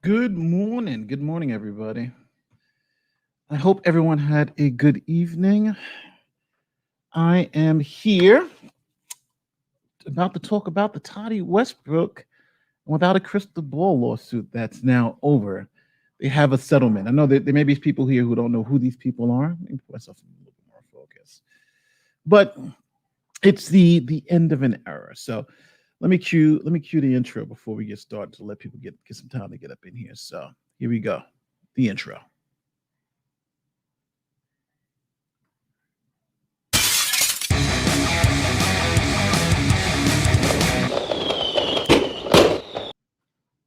Good morning. Good morning, everybody. I hope everyone had a good evening. I am here about to talk about the Tati Westbrook without a crystal ball lawsuit that's now over. They have a settlement. I know that there may be people here who don't know who these people are. Let me put myself in a little bit more focus. But it's the end of an era. So let me cue the intro before we get started to let people get some time to get up in here. So here we go. The intro.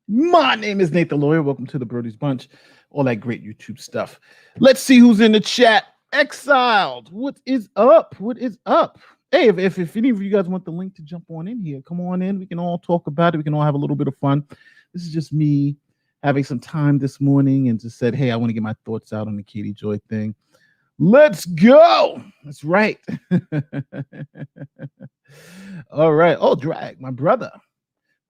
My name is Nate the Lawyer. Welcome to the Brody's Bunch. All that great YouTube stuff. Let's see who's in the chat. Exiled. What is up? What is up? Hey, if any of you guys want the link to jump on in here, come on in. We can all talk about it. We can all have a little bit of fun. This is just me having some time this morning and just said, hey, I want to get my thoughts out on the Katie Joy thing. Let's go. That's right. All right. Oh, Drag, my brother.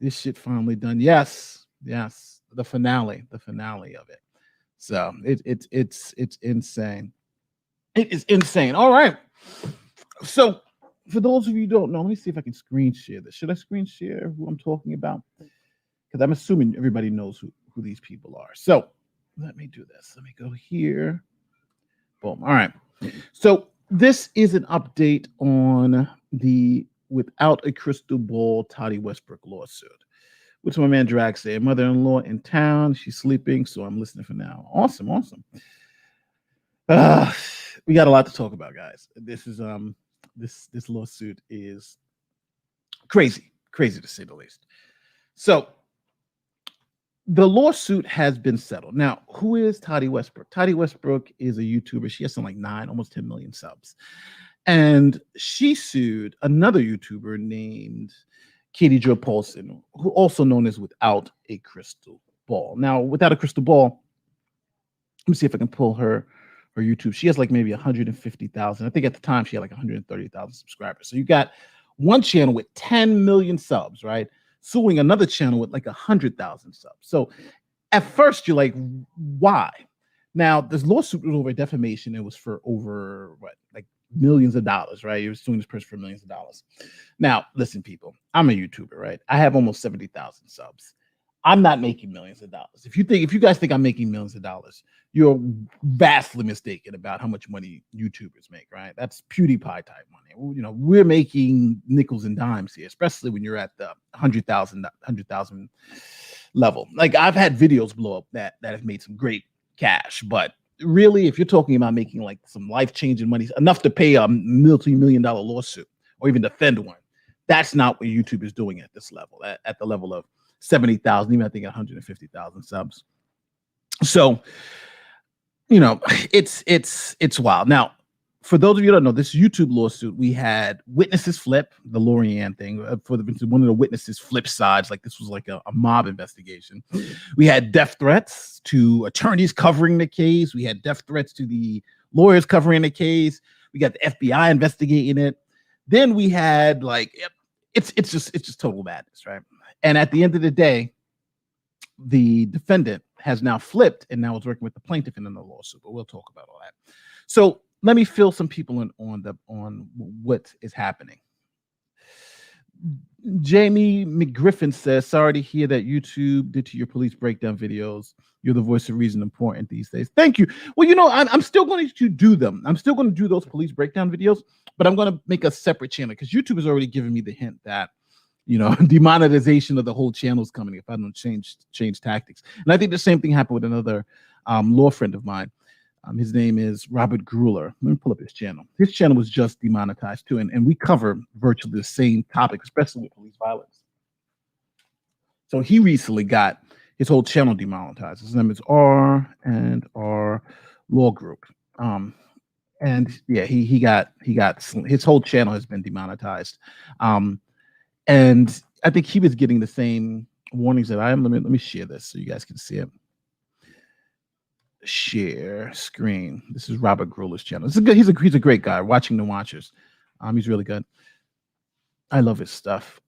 This shit finally done. Yes, the finale of it. So it's insane. It is insane. All right. So for those of you who don't know, let me see if I can screen share this. Should I screen share who I'm talking about? Because I'm assuming everybody knows who these people are. So let me do this. Let me go here. Boom. All right. So this is an update on the without a crystal ball Tati Westbrook lawsuit. What's my man Drag say? Mother-in-law in town. She's sleeping, so I'm listening for now. Awesome. We got a lot to talk about, guys. This is this lawsuit is crazy to say the least. So the lawsuit has been settled. Now, who is Tati Westbrook? Tati Westbrook is a YouTuber. She has something like almost 10 million subs. And she sued another YouTuber named Katie Joy Paulson, who also known as Without a Crystal Ball. Now, Without a Crystal Ball, let me see if I can pull her YouTube. She has like maybe 150,000. I think at the time she had like 130,000 subscribers. So you got one channel with 10 million subs, right? Suing another channel with like 100,000 subs. So at first you're like, why? Now, this lawsuit was over defamation. It was for over like millions of dollars, right? You're suing this person for millions of dollars. Now, listen, people, I'm a YouTuber, right? I have almost 70,000 subs. I'm not making millions of dollars. If you guys think I'm making millions of dollars, you're vastly mistaken about how much money YouTubers make, right? That's PewDiePie type money. You know, we're making nickels and dimes here, especially when you're at the 100,000 level. Like I've had videos blow up that have made some great cash, but really, if you're talking about making like some life-changing money, enough to pay a multi-million-dollar lawsuit or even defend one, that's not what YouTube is doing at this level, at the level of 70,000, even I think 150,000 subs. So, you know, it's wild. Now, for those of you who don't know, this YouTube lawsuit, we had witnesses flip the Lorianne thing for one of the witnesses flip sides, like this was like a mob investigation. We had death threats to attorneys covering the case. We had death threats to the lawyers covering the case. We got the FBI investigating it. Then we had like it's just total madness, right? And at the end of the day, the defendant has now flipped and now is working with the plaintiff in the lawsuit. But we'll talk about all that. So let me fill some people in on what is happening. Jamie McGriffin says, sorry to hear that YouTube did to your police breakdown videos. You're the voice of reason important these days. Thank you. Well, you know, I'm still going to do them. I'm still going to do those police breakdown videos, but I'm going to make a separate channel because YouTube has already given me the hint that, you know, demonetization of the whole channel is coming if I don't change tactics. And I think the same thing happened with another law friend of mine. His name is Robert Gruler. Let me pull up his channel. His channel was just demonetized too, and we cover virtually the same topic, especially with police violence. So he recently got his whole channel demonetized. His name is R&R Law Group. And yeah, he got his whole channel has been demonetized. And I think he was getting the same warnings that I am. Let me share this so you guys can see it. Share screen. This is Robert Gruler's channel. He's a great guy. Watching the Watchers. He's really good. I love his stuff,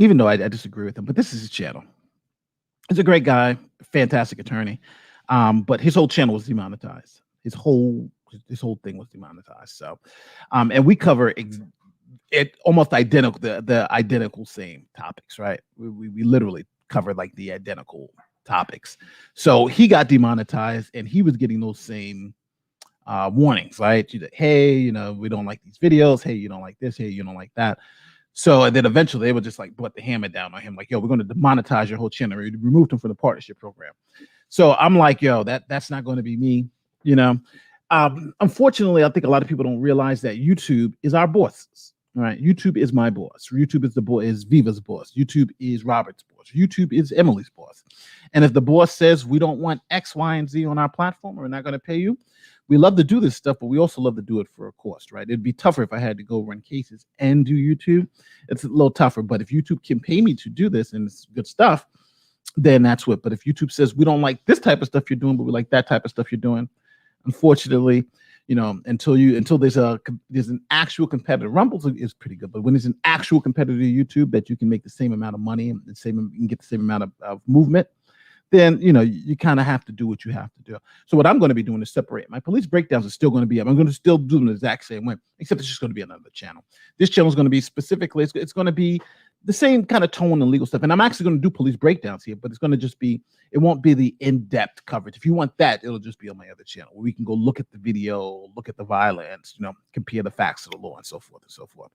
even though I disagree with him. But this is his channel. He's a great guy, fantastic attorney. But his whole channel was demonetized. His whole thing was demonetized. So, and we cover it almost identical, the identical same topics, right? We literally covered like the identical topics. So he got demonetized, and he was getting those same warnings, right? Hey, we don't like these videos. Hey, you don't like this. Hey, you don't like that. So, and then eventually they would just like put the hammer down on him, like, yo, we're going to demonetize your whole channel. We removed him from the partnership program. So I'm like, yo, that's not going to be me, you know. Unfortunately, I think a lot of people don't realize that YouTube is our boss. Right? YouTube is my boss. YouTube is Viva's boss. YouTube is Robert's boss. YouTube is Emily's boss. And if the boss says we don't want X, Y, and Z on our platform, or we're not going to pay you, we love to do this stuff, but we also love to do it for a cost, right? It'd be tougher if I had to go run cases and do YouTube. It's a little tougher, but if YouTube can pay me to do this and it's good stuff, then that's what. But if YouTube says we don't like this type of stuff you're doing, but we like that type of stuff you're doing, unfortunately, until there's an actual competitor. Rumble is pretty good, but when there's an actual competitor to YouTube that you can make the same amount of money and you can get the same amount of movement, then you kind of have to do what you have to do. So what I'm going to be doing is separate. My police breakdowns are still going to be up. I'm going to still do them the exact same way, except it's just going to be another channel. This channel is going to be specifically, it's going to be the same kind of tone and legal stuff. And I'm actually going to do police breakdowns here, but it's going to just be, it won't be the in-depth coverage. If you want that, it'll just be on my other channel where we can go look at the video, look at the violence, compare the facts to the law and so forth and so forth.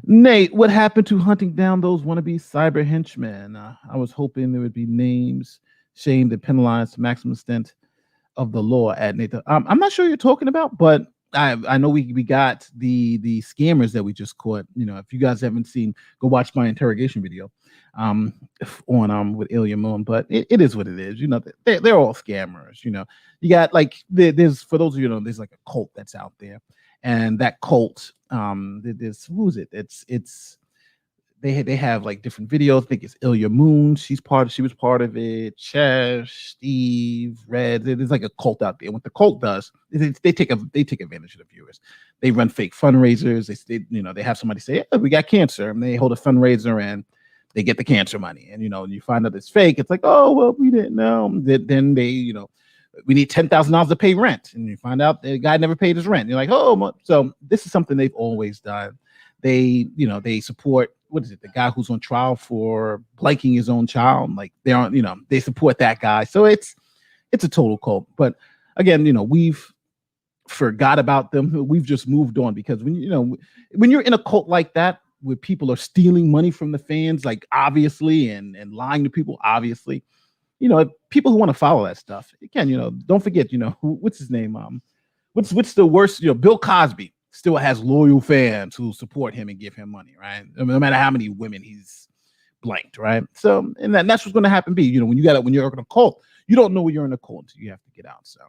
Nate, what happened to hunting down those wannabe cyber henchmen? I was hoping there would be names shamed and penalized to maximum extent of the law at Nate. I'm not sure what you're talking about, but I know we got the scammers that we just caught. If you guys haven't seen, go watch my interrogation video on with Ilya Moon. But it is what it is. They're all scammers. You got like there's, for those of you there's like a cult that's out there, and that cult there's, who is it? It's they have like different videos. I think it's Ilya Moon. She was part of it. Chesh, Steve, Red. There's like a cult out there. What the cult does is they take advantage of the viewers. They run fake fundraisers. They have somebody say, hey, we got cancer, and they hold a fundraiser and they get the cancer money. And you find out it's fake. It's like, oh well, we didn't know. Then they we need $10,000 to pay rent, and you find out the guy never paid his rent. You're like, oh, so this is something they've always done. They support, what is it, the guy who's on trial for blanking his own child. Like they aren't, they support that guy. So it's a total cult. But again, we've forgot about them. We've just moved on, because when you're in a cult like that, where people are stealing money from the fans, like obviously, and lying to people, obviously, people who want to follow that stuff, again, don't forget, what's his name? What's the worst? Bill Cosby still has loyal fans who support him and give him money, right? No matter how many women he's blanked, right? So, and that's what's going to happen. When you're in a cult, you don't know when you're in a cult until you have to get out. So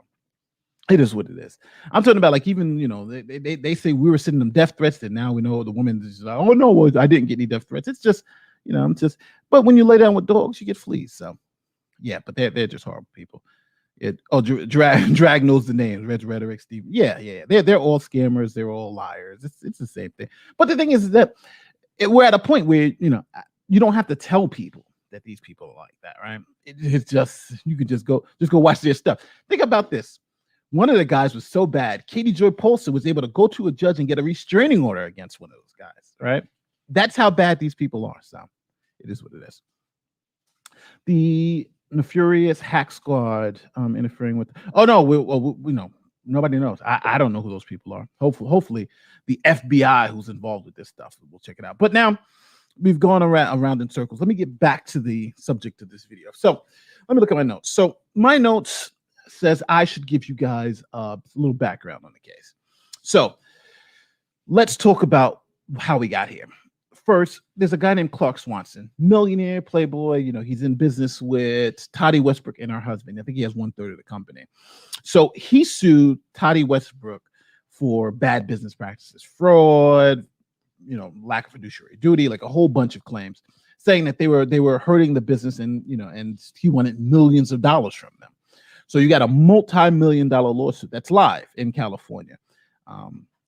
it is what it is. I'm talking about, like, even they say we were sending them death threats, and now we know the woman is like, oh no, well, I didn't get any death threats. It's just but when you lay down with dogs, you get fleas. So yeah, but they're just horrible people. Drag knows the names. Red Rhetoric, Steve. Yeah. They're all scammers. They're all liars. It's the same thing. But the thing is that we're at a point where you don't have to tell people that these people are like that, right? It's just, you can just go watch their stuff. Think about this. One of the guys was so bad, Katie Joy Polster was able to go to a judge and get a restraining order against one of those guys, right? That's how bad these people are. So it is what it is. The nefarious hack squad interfering with. Oh no, we know nobody knows. I don't know who those people are. Hopefully, the FBI who's involved with this stuff will check it out. But now we've gone around in circles. Let me get back to the subject of this video. So let me look at my notes. So my notes says I should give you guys a little background on the case. So let's talk about how we got here. First, there's a guy named Clark Swanson, millionaire, playboy. He's in business with Tati Westbrook and her husband. I think he has 1/3 of the company. So he sued Tati Westbrook for bad business practices, fraud, lack of fiduciary duty, like a whole bunch of claims, saying that they were hurting the business, and he wanted millions of dollars from them. So you got a multi-million-dollar lawsuit that's live in California.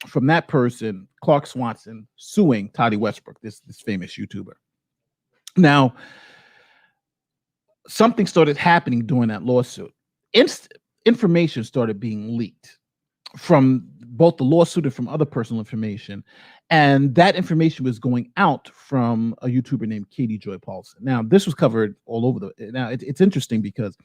From that person, Clark Swanson, suing Tati Westbrook, this famous YouTuber. Now, something started happening during that lawsuit. Information started being leaked from both the lawsuit and from other personal information. And that information was going out from a YouTuber named Katie Joy Paulson. Now, this was covered all over it's interesting because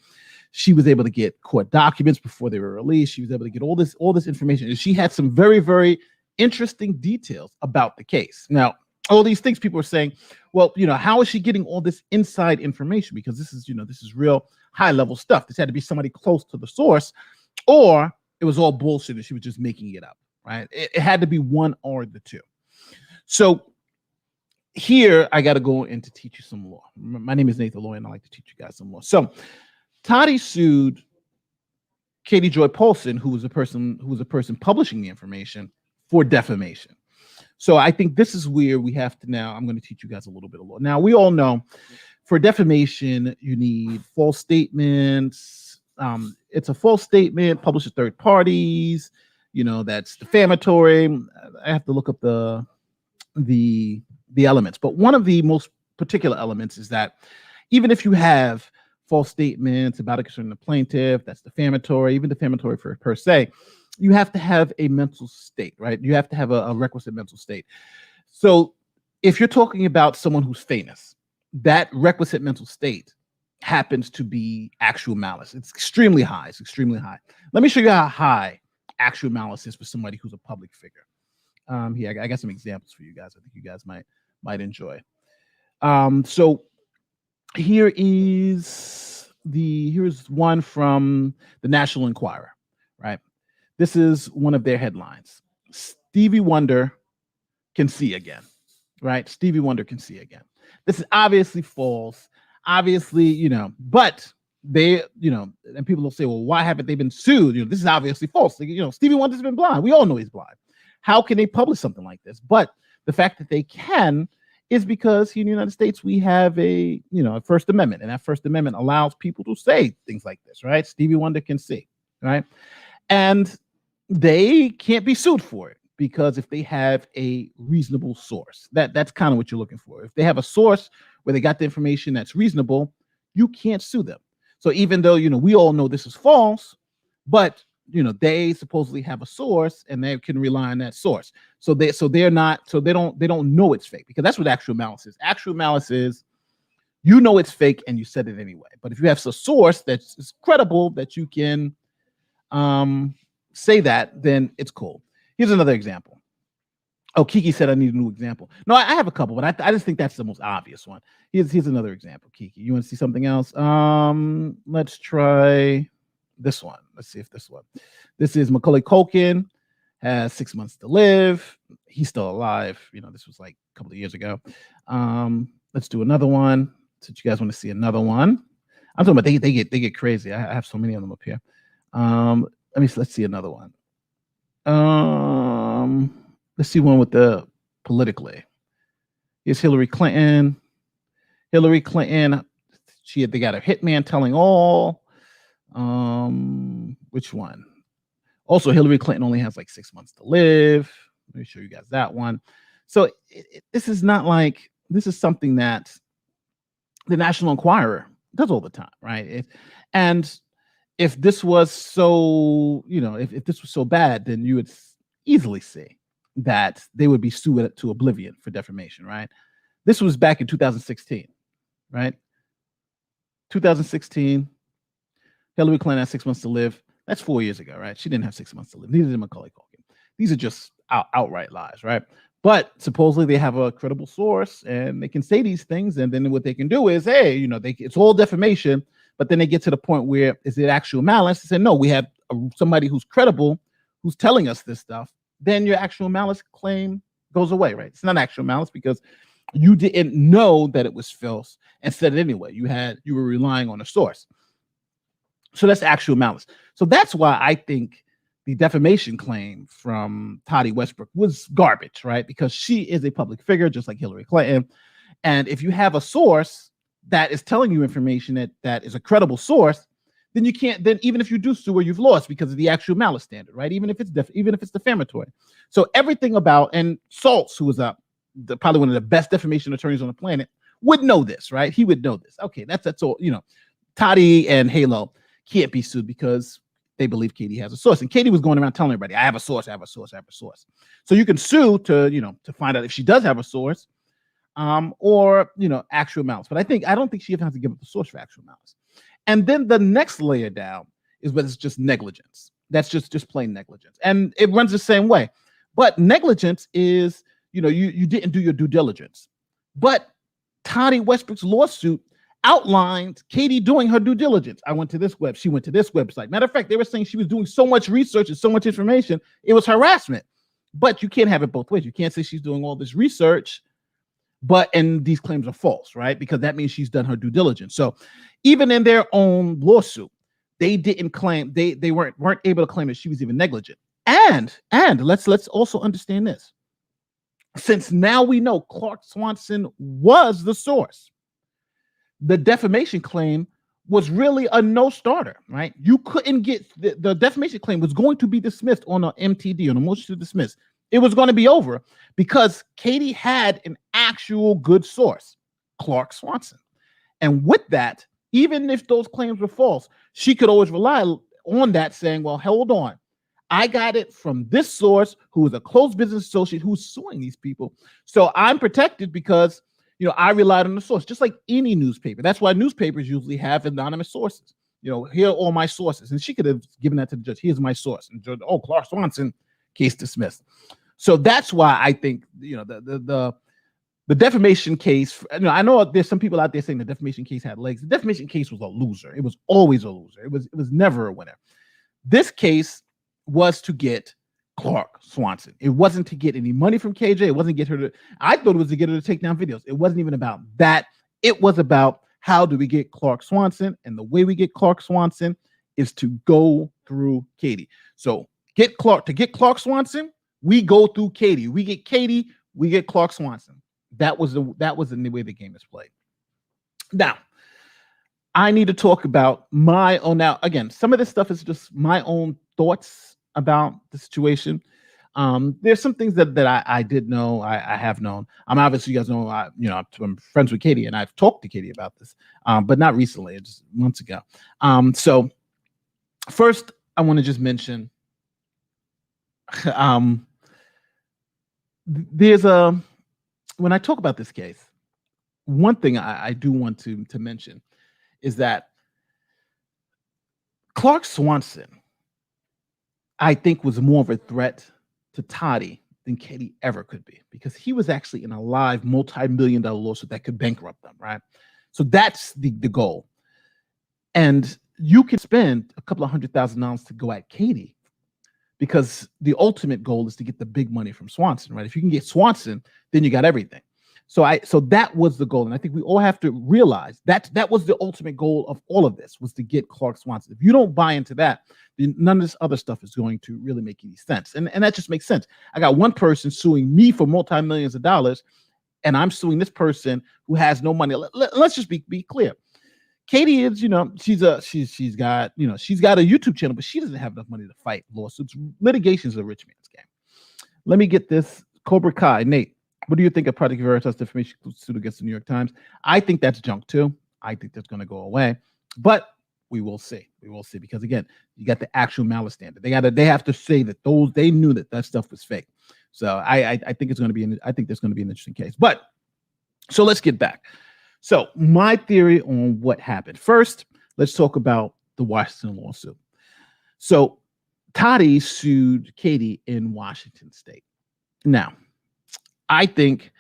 she was able to get court documents before they were released. She was able to get all this information. And she had some very, very interesting details about the case. Now, all these things people are saying, well, how is she getting all this inside information? Because this is real high level stuff. This had to be somebody close to the source, or it was all bullshit and she was just making it up, right? It had to be one or the two. So here I got to go in to teach you some law. My name is Nathan Loy, and I like to teach you guys some law. So Tati sued Katie Joy Paulson, who was a person publishing the information, for defamation. So I think this is where we have to I'm going to teach you guys a little bit of law. Now, we all know for defamation, you need false statements. It's a false statement published to third parties. That's defamatory. I have to look up the elements. But one of the most particular elements is that even if you have false statements about it concerning the plaintiff, that's defamatory, even defamatory per se, you have to have a mental state, right? You have to have a requisite mental state. So if you're talking about someone who's famous, that requisite mental state happens to be actual malice. It's extremely high. It's extremely high. Let me show you how high actual malice is for somebody who's a public figure. Here, I got some examples for you guys. I think you guys might enjoy. So here's one from the National Enquirer, right? This is one of their headlines. Stevie Wonder can see again, right? Stevie Wonder can see again. This is obviously false. Obviously, but they, and people will say, well, why haven't they been sued? This is obviously false. Stevie Wonder's been blind. We all know he's blind. How can they publish something like this? But the fact that they can is because here in the United States, we have a First Amendment, and that First Amendment allows people to say things like this, right? Stevie Wonder can see, right? And they can't be sued for it because if they have a reasonable source, that's kind of what you're looking for. If they have a source where they got the information that's reasonable, you can't sue them. So even though, we all know this is false, but they supposedly have a source and they can rely on that source. So they don't know it's fake, because that's what actual malice is. Actual malice is, it's fake and you said it anyway. But if you have a source that's credible that you can say that, then it's cool. Here's another example. Oh, Kiki said I need a new example. No, I have a couple, but I just think that's the most obvious one. Here's another example, Kiki. You want to see something else? Let's try this one. Let's see if this one. This is Macaulay Culkin, has 6 months to live. He's still alive. This was like a couple of years ago. Let's do another one. Since you guys want to see another one, I'm talking about they get crazy. I have so many of them up here. Let's see another one. Let's see one with the politically. Here's Hillary Clinton. Hillary Clinton, they got a hitman telling all. Which one? Also, Hillary Clinton only has like 6 months to live. Let me show you guys that one. So this is something that the National Enquirer does all the time, right? And if this was so, if this was so bad, then you would easily see that they would be sued to oblivion for defamation, right? This was back in 2016, right? 2016, Hillary Clinton has 6 months to live. That's 4 years ago, right? She didn't have 6 months to live. Neither did Macaulay Culkin. These are just outright lies, right? But supposedly they have a credible source and they can say these things. And then what they can do is, hey, it's all defamation. But then they get to the point where, is it actual malice? They say, no, we have somebody who's credible, who's telling us this stuff. Then your actual malice claim goes away, right? It's not actual malice because you didn't know that it was false and said it anyway. You were relying on a source. So that's actual malice. So that's why I think the defamation claim from Tati Westbrook was garbage, right? Because she is a public figure, just like Hillary Clinton. And if you have a source that is telling you information that is a credible source, then you can't. Then even if you do sue her, you've lost because of the actual malice standard, right? Even if it's defamatory. So everything about, and Saltz, who was probably one of the best defamation attorneys on the planet, would know this, right? He would know this. Okay, that's all. Tati and Halo can't be sued because they believe Katie has a source. And Katie was going around telling everybody, I have a source, I have a source, I have a source. So you can sue to, to find out if she does have a source, or, actual malice. But I don't think she even has to give up the source for actual malice. And then the next layer down is whether it's just negligence. That's just plain negligence. And it runs the same way. But negligence is, you didn't do your due diligence. But Tati Westbrook's lawsuit outlined Katie doing her due diligence. I went to this web, she went to this website. Matter of fact, they were saying she was doing so much research and so much information, it was harassment. But you can't have it both ways. You can't say she's doing all this research, and these claims are false, right? Because that means she's done her due diligence. So even in their own lawsuit, they didn't claim, they weren't able to claim that she was even negligent. And let's also understand this. Since now we know Clark Swanson was the source, the defamation claim was really a no-starter, right? You couldn't get the defamation claim was going to be dismissed on an MTD, on a motion to dismiss. It was going to be over because Katie had an actual good source, Clark Swanson. And with that, even if those claims were false, she could always rely on that, saying, well, hold on. I got it from this source who is a close business associate who's suing these people. So I'm protected because I relied on the source, just like any newspaper. That's why newspapers usually have anonymous sources. Here are all my sources. And she could have given that to the judge. Here's my source. And judge, Clark Swanson, case dismissed. So that's why I think, the defamation case, I know there's some people out there saying the defamation case had legs. The defamation case was a loser. It was always a loser. It was never a winner. This case was to get Clark Swanson. It wasn't to get any money from KJ. It wasn't to get her to, I thought it was to get her to take down videos. It wasn't even about that. It was about how do we get Clark Swanson? And the way we get Clark Swanson is to go through Katie. So to get Clark Swanson, we go through Katie. We get Katie, we get Clark Swanson. That was the way the game is played. Now, I need to talk about my own. Now, again, some of this stuff is just my own thoughts about the situation. There's some things that I did know, I have known. Obviously, you guys know, I'm friends with Katie, and I've talked to Katie about this, but not recently, just months ago. So first, I want to just mention, when I talk about this case, one thing I do want to mention is that Clark Swanson, I think, was more of a threat to Tati than Katie ever could be, because he was actually in a live multi-million-dollar lawsuit that could bankrupt them, right? So that's the goal. And you can spend a couple of $100,000 to go at Katie, because the ultimate goal is to get the big money from Swanson, right? If you can get Swanson, then you got everything. So that was the goal. And I think we all have to realize that was the ultimate goal of all of this, was to get Clark Swanson. If you don't buy into that, then none of this other stuff is going to really make any sense. And that just makes sense. I got one person suing me for multi-millions of dollars, and I'm suing this person who has no money. Let's just be clear. Katie is, she's got a YouTube channel, but she doesn't have enough money to fight lawsuits. Litigation is a rich man's game. Let me get this. Cobra Kai, Nate, what do you think of Project Veritas defamation suit against the New York Times? I think that's junk too. I think that's going to go away, but we will see. We will see, because again, you got the actual malice standard. They have to say that they knew that stuff was fake. So I think it's going to be I think there's going to be an interesting case. But so let's get back. So my theory on what happened. First, let's talk about the Washington lawsuit. So Tati sued Katie in Washington State. Now, I think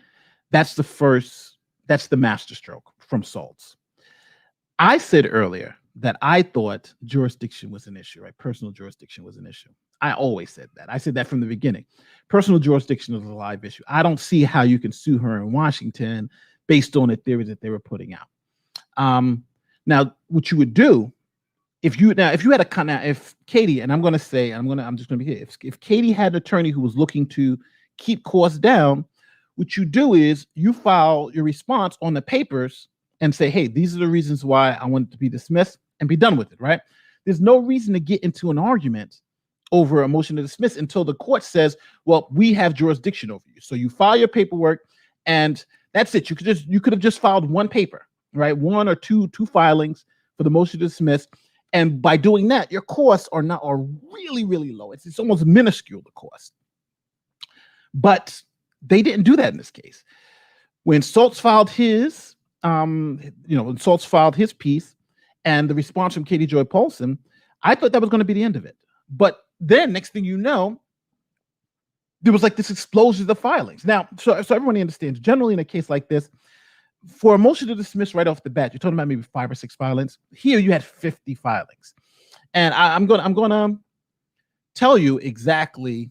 that's the masterstroke from Saltz. I said earlier that I thought jurisdiction was an issue, right? Personal jurisdiction was an issue. I always said that. I said that from the beginning. Personal jurisdiction is a live issue. I don't see how you can sue her in Washington based on the theories that they were putting out. Now, what you would do if Katie, and I'm just going to be here. If Katie had an attorney who was looking to keep costs down, what you do is you file your response on the papers and say, hey, these are the reasons why I want it to be dismissed, and be done with it, right? There's no reason to get into an argument over a motion to dismiss until the court says, well, we have jurisdiction over you. So you file your paperwork, and that's it. You could have just filed one paper, right? One or two filings for the motion to dismiss. And by doing that, your costs are really, really low. It's almost minuscule, the cost. But they didn't do that in this case. When Schultz filed his, when Schultz filed his piece and the response from Katie Joy Paulson, I thought that was going to be the end of it. But then next thing you know, there was like this explosion of filings. Now, so everyone understands, generally in a case like this, for a motion to dismiss right off the bat, you're talking about maybe 5 or 6 filings. Here you had 50 filings. And I'm going to tell you exactly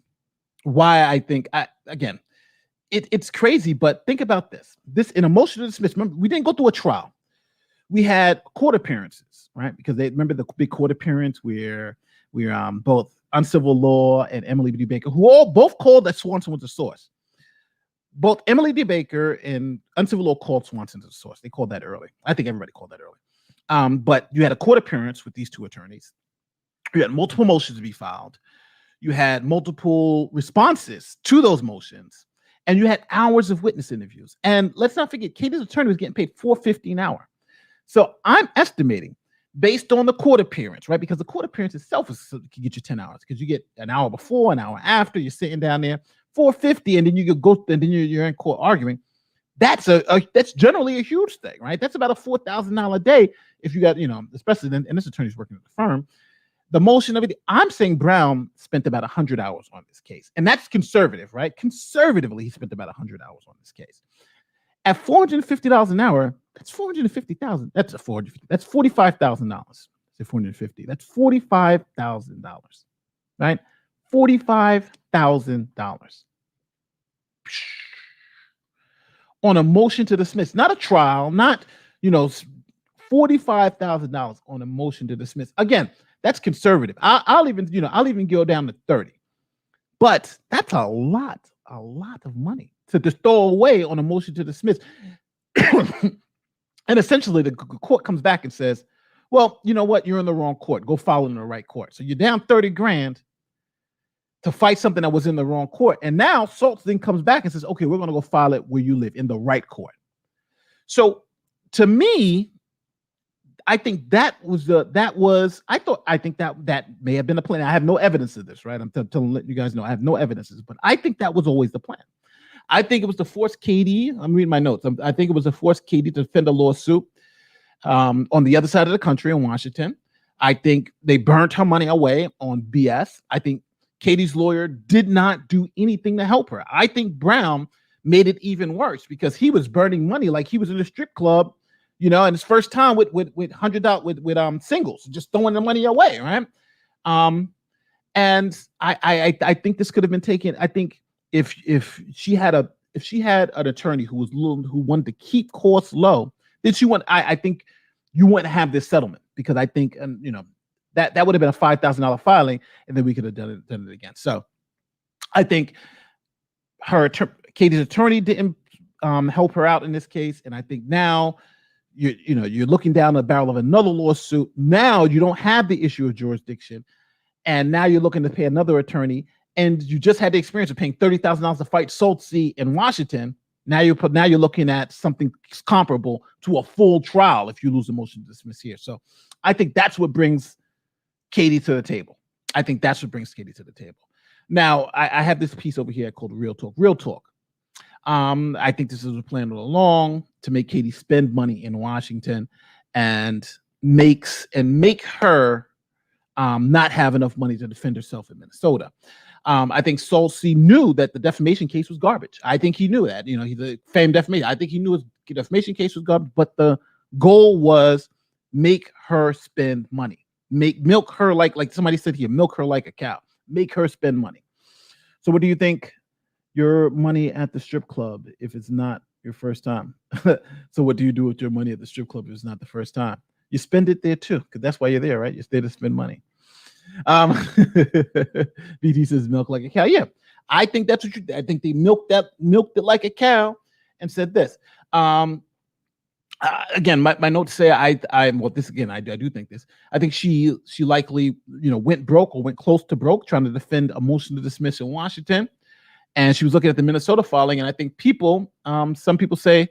why I think, again, it's crazy, but think about this. This, in a motion to dismiss, remember, we didn't go through a trial. We had court appearances, right? Because they remember the big court appearance where both Uncivil Law and Emily D. Baker, who both called that Swanson was the source. Both Emily D. Baker and Uncivil Law called Swanson the source. They called that early. I think everybody called that early. But you had a court appearance with these two attorneys. You had multiple motions to be filed. You had multiple responses to those motions. And you had hours of witness interviews. And let's not forget, Katie's attorney was getting paid $4.50 an hour. So I'm estimating, based on the court appearance, right? Because the court appearance itself can get you 10 hours, because you get an hour before, an hour after, you're sitting down there, $4.50, and then you could go, and then you're in court arguing. That's generally a huge thing, right? That's about a $4,000 a day if you got, especially then, and this attorney's working at the firm. The motion of it, I'm saying Brown spent about 100 hours on this case, and that's conservative, right? Conservatively, he spent about 100 hours on this case. At $450 an hour, that's $450,000. That's $45,000. Say 450. That's $45,000, right? $45,000 on a motion to dismiss, not a trial, not $45,000 on a motion to dismiss. Again, that's conservative. I'll even go down to 30, but that's a lot of money to just throw away on a motion to dismiss. And essentially the court comes back and says, well, you know what? You're in the wrong court. Go file in the right court. So you're down 30 grand to fight something that was in the wrong court. And now Schultz then comes back and says, okay, we're going to go file it where you live, in the right court. So to me, I think that may have been a plan. I have no evidence of this, right? I'm letting you guys know I have no evidences, but I think that was always the plan. I think it was to force Katie. I'm reading my notes. I think it was to force Katie to defend a lawsuit on the other side of the country in Washington. I think they burnt her money away on BS. I think Katie's lawyer did not do anything to help her. I think Brown made it even worse because he was burning money like he was in a strip club, and his first time with $100 with singles, just throwing the money away, right? And I think this could have been taken. I think if she had an attorney who wanted to keep costs low, then I think you wouldn't have this settlement, because I think that would have been a $5,000 filing, and then we could have done it again. So I think Katie's attorney didn't help her out in this case, and I think now you're looking down the barrel of another lawsuit. Now you don't have the issue of jurisdiction, and now you're looking to pay another attorney, and you just had the experience of paying $30,000 to fight Schultz in Washington. Now you're looking at something comparable to a full trial if you lose the motion to dismiss here. So I think that's what brings Katie to the table. Now, I have this piece over here called Real Talk. Real Talk. I think this was a plan all along to make Katie spend money in Washington and make her not have enough money to defend herself in Minnesota. I think Schultz knew that the defamation case was garbage. I think he knew that. He's a famed defamation. I think he knew his defamation case was garbage, but the goal was make her spend money. Milk her like somebody said here, milk her like a cow. Make her spend money. So what do you think? Your money at the strip club, if it's not your first time. So what do you do with your money at the strip club if it's not the first time? You spend it there too, because that's why you're there, right? You're there to spend money. BT says milk like a cow. Yeah, I think that's what I think they milked it like a cow and said this. Again, my notes say I do think this. I think she likely went broke or went close to broke trying to defend a motion to dismiss in Washington. And she was looking at the Minnesota filing, and I think some people say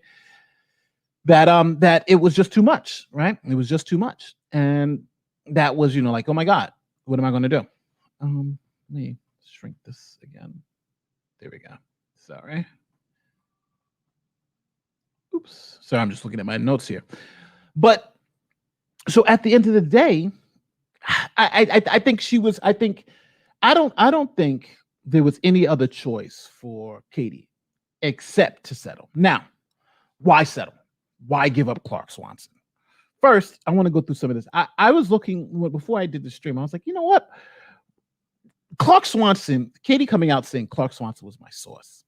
that it was just too much, right? It was just too much. And that was, like, oh my God, what am I going to do? Let me shrink this again. There we go. Sorry. Oops. Sorry, I'm just looking at my notes here. But so at the end of the day, I think she was. I don't think there was any other choice for Katie except to settle. Now, why settle? Why give up Clark Swanson? First, I want to go through some of this. I was looking before I did the stream. I was like, you know what? Clark Swanson, Katie coming out saying Clark Swanson was my source.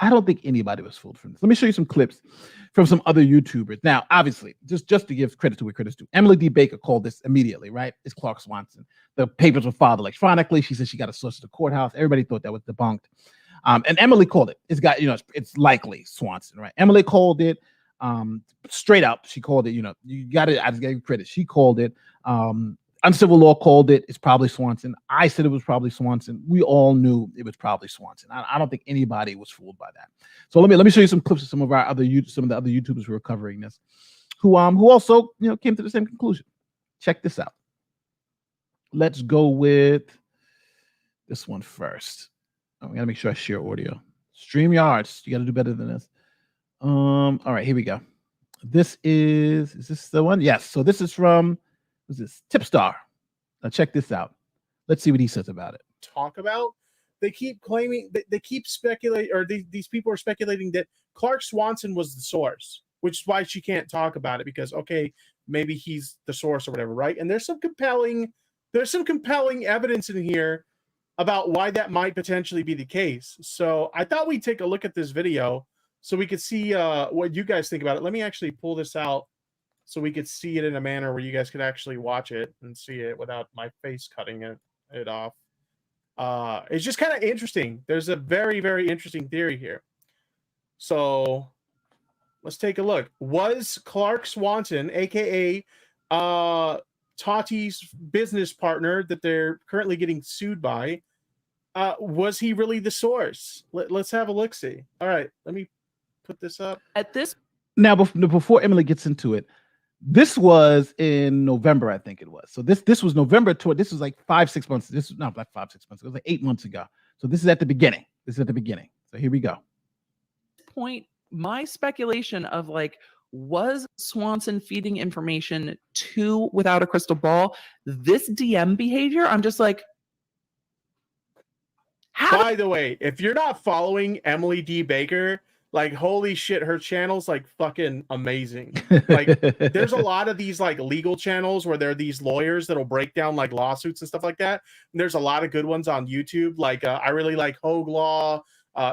I don't think anybody was fooled from this. Let me show you some clips from some other YouTubers. Now, obviously, just to give credit to where credit's due, Emily D. Baker called this immediately, right? It's Clark Swanson. The papers were filed electronically. She said she got a source at the courthouse. Everybody thought that was debunked. And Emily called it. It's likely Swanson, right? Emily called it straight up. She called it, you got it. I just gave you credit. She called it. Uncivil Law called it. It's probably Swanson. I said it was probably Swanson. We all knew it was probably Swanson. I don't think anybody was fooled by that. So let me show you some clips of some of the other YouTubers who are covering this, who also came to the same conclusion. Check this out. Let's go with this one first. I gotta make sure I share audio. StreamYards, you gotta do better than this. All right, here we go. Is this the one? Yes. So this is from. Who's this? Tipstar. Now check this out. Let's see what he says about it. Talk about. They keep claiming, they keep speculating, or these people are speculating that Clark Swanson was the source, which is why she can't talk about it, because okay, maybe he's the source or whatever, right? And there's some compelling evidence in here about why that might potentially be the case. So I thought we'd take a look at this video so we could see what you guys think about it. Let me actually pull this out so we could see it in a manner where you guys could actually watch it and see it without my face cutting it off. It's just kind of interesting. There's a very, very interesting theory here. So let's take a look. Was Clark Swanson, aka Tati's business partner that they're currently getting sued by, was he really the source? Let's have a look-see. All right, let me put this up. At this now, before Emily gets into it, this was in November, I think it was. So this was November. This was like 5-6 months. This was not like 5-6 months. It was like 8 months ago. So this is at the beginning. So here we go. Point, my speculation of like, was Swanson feeding information to Without a Crystal Ball? This DM behavior, I'm just like, by the way, if you're not following Emily D. Baker, like, holy shit, her channel's like fucking amazing. Like, there's a lot of these like legal channels where there are these lawyers that'll break down like lawsuits and stuff like that. And there's a lot of good ones on YouTube. Like, I really like Hogue Law,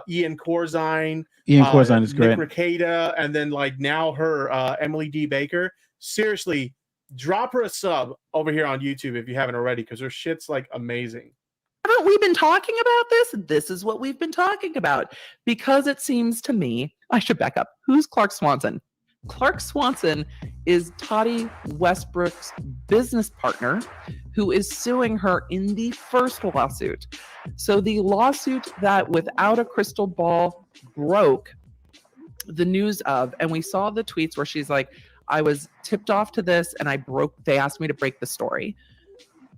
Ian Corzine. Ian Corzine is great. Nick Rekieta, and then like now her Emily D. Baker. Seriously, drop her a sub over here on YouTube if you haven't already, because her shit's like amazing. Haven't we been talking about this? This is what we've been talking about, because it seems to me, I should back up. Who's Clark Swanson? Clark Swanson is Tati Westbrook's business partner who is suing her in the first lawsuit. So the lawsuit that Without a Crystal Ball broke the news of, and we saw the tweets where she's like, I was tipped off to this and they asked me to break the story.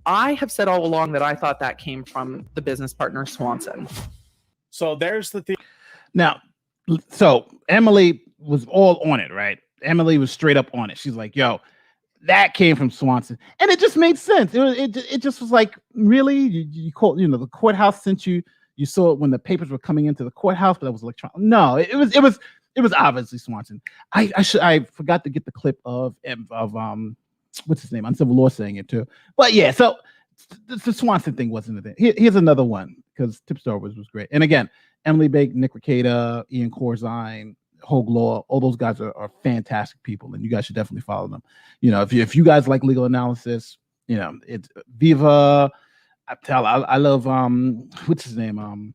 I have said all along that I thought that came from the business partner Swanson. So there's the thing. Now, so Emily was all on it, right? Emily was straight up on it. She's like, yo, that came from Swanson. And it just made sense. It just was like, really? You called, the courthouse sent you saw it when the papers were coming into the courthouse, but that was electronic. No, it was obviously Swanson. I forgot to get the clip of what's his name? Uncivil Law saying it too. But yeah, so the Swanson thing wasn't a thing. Here's another one, because Tipstar was great. And again, Emily Bake, Nick Rekieta, Ian Corzine, Hogue Law, all those guys are fantastic people, and you guys should definitely follow them. If you guys like legal analysis, it's Viva. I love what's his name?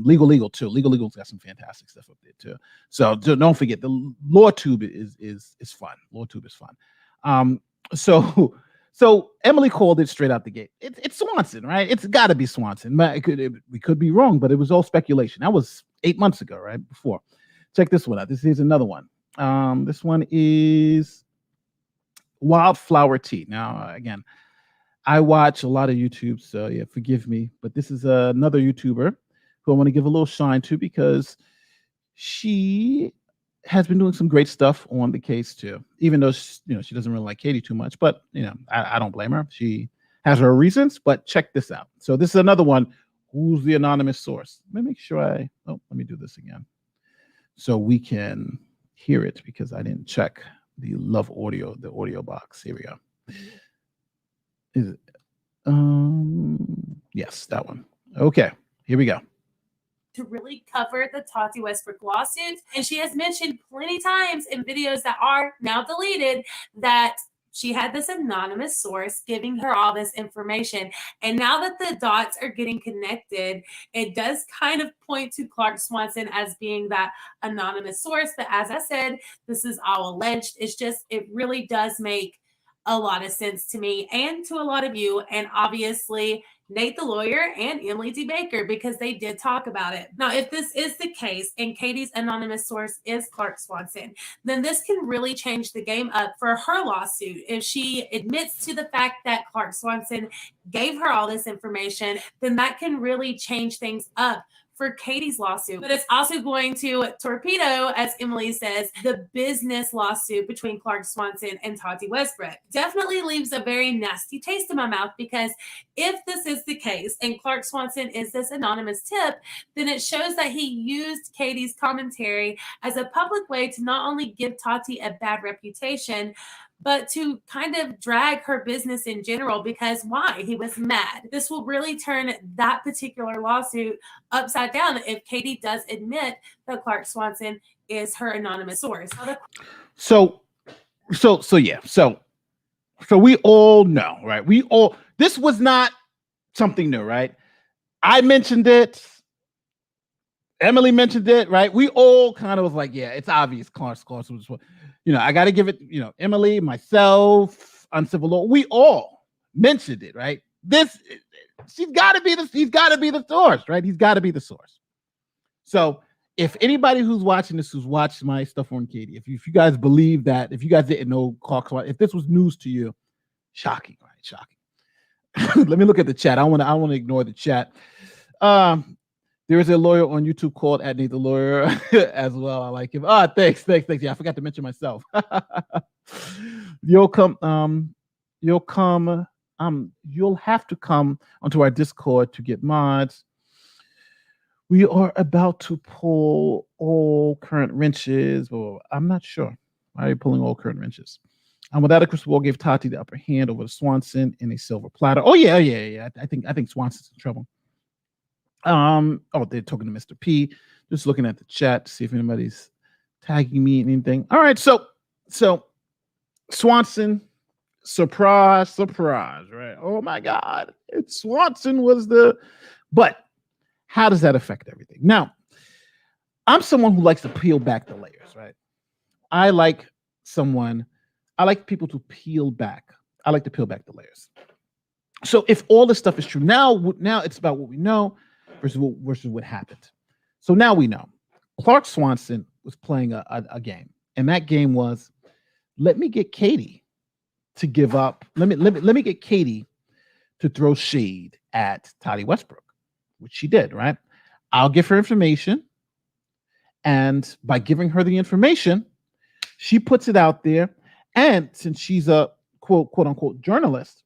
Legal too. Legal's got some fantastic stuff up there too. So don't forget, the LawTube is fun. LawTube is fun. So Emily called it straight out the gate. It's Swanson, right? It's got to be Swanson. We could be wrong, but it was all speculation. That was 8 months ago, right? Before. Check this one out. This is another one. This one is Wildflower tea. Now, again, I watch a lot of YouTube, so yeah, forgive me, but this is another YouTuber who I want to give a little shine to because she has been doing some great stuff on the case too. Even though she doesn't really like Katie too much, but I don't blame her. She has her reasons. But check this out. So this is another one. Who's the anonymous source? Let me make sure let me do this again so we can hear it because I didn't check the Love Audio, the audio box. Here we go. Is it? Yes, that one. Okay, here we go. To really cover the Tati Westbrook lawsuit. And she has mentioned plenty times in videos that are now deleted that she had this anonymous source giving her all this information. And now that the dots are getting connected, it does kind of point to Clark Swanson as being that anonymous source. But as I said, this is all alleged. It really does make a lot of sense to me and to a lot of you. And obviously, Nate the lawyer and Emily D. Baker, because they did talk about it. Now, if this is the case and Katie's anonymous source is Clark Swanson, then this can really change the game up for her lawsuit. If she admits to the fact that Clark Swanson gave her all this information, then that can really change things up for Katie's lawsuit. But it's also going to torpedo, as Emily says, the business lawsuit between Clark Swanson and Tati Westbrook. Definitely leaves a very nasty taste in my mouth because if this is the case and Clark Swanson is this anonymous tip, then it shows that he used Katie's commentary as a public way to not only give Tati a bad reputation, but to kind of drag her business in general because why? He was mad. This will really turn that particular lawsuit upside down if Katie does admit that Clark Swanson is her anonymous source. So we all know, right? This was not something new, right? I mentioned it. Emily mentioned it, right? We all kind of was like, yeah, it's obvious. Clark Swanson was, I got to give it, Emily, myself, Uncivil, we all mentioned it, right? He's got to be the source, right? He's got to be the source. So if anybody who's watching this, who's watched my stuff on Katie, if you guys believe that, if you guys didn't know Clark Swanson, if this was news to you, shocking, right? Shocking. Let me look at the chat. I want to ignore the chat. There is a lawyer on YouTube called @Nate the Lawyer as well. I like him. Thanks. Yeah, I forgot to mention myself. You'll have to come onto our Discord to get mods. We are about to pull all current wrenches. Well, I'm not sure. Why are you pulling all current wrenches? Without a crystal ball, gave Tati the upper hand over Swanson in a silver platter. Oh yeah. I think Swanson's in trouble. They're talking to Mr. P. Just looking at the chat to see if anybody's tagging me in anything. All right, so Swanson, surprise, right? Oh my God, Swanson was but how does that affect everything? Now, I'm someone who likes to peel back the layers, right? I like people to peel back. I like to peel back the layers. So if all this stuff is true, now it's about what we know versus what happened. So now we know Clark Swanson was playing a game, and that game was, let me get Katie to give up. Let me get Katie to throw shade at Tati Westbrook, which she did, right? I'll give her information, and by giving her the information, she puts it out there, and since she's a quote unquote journalist,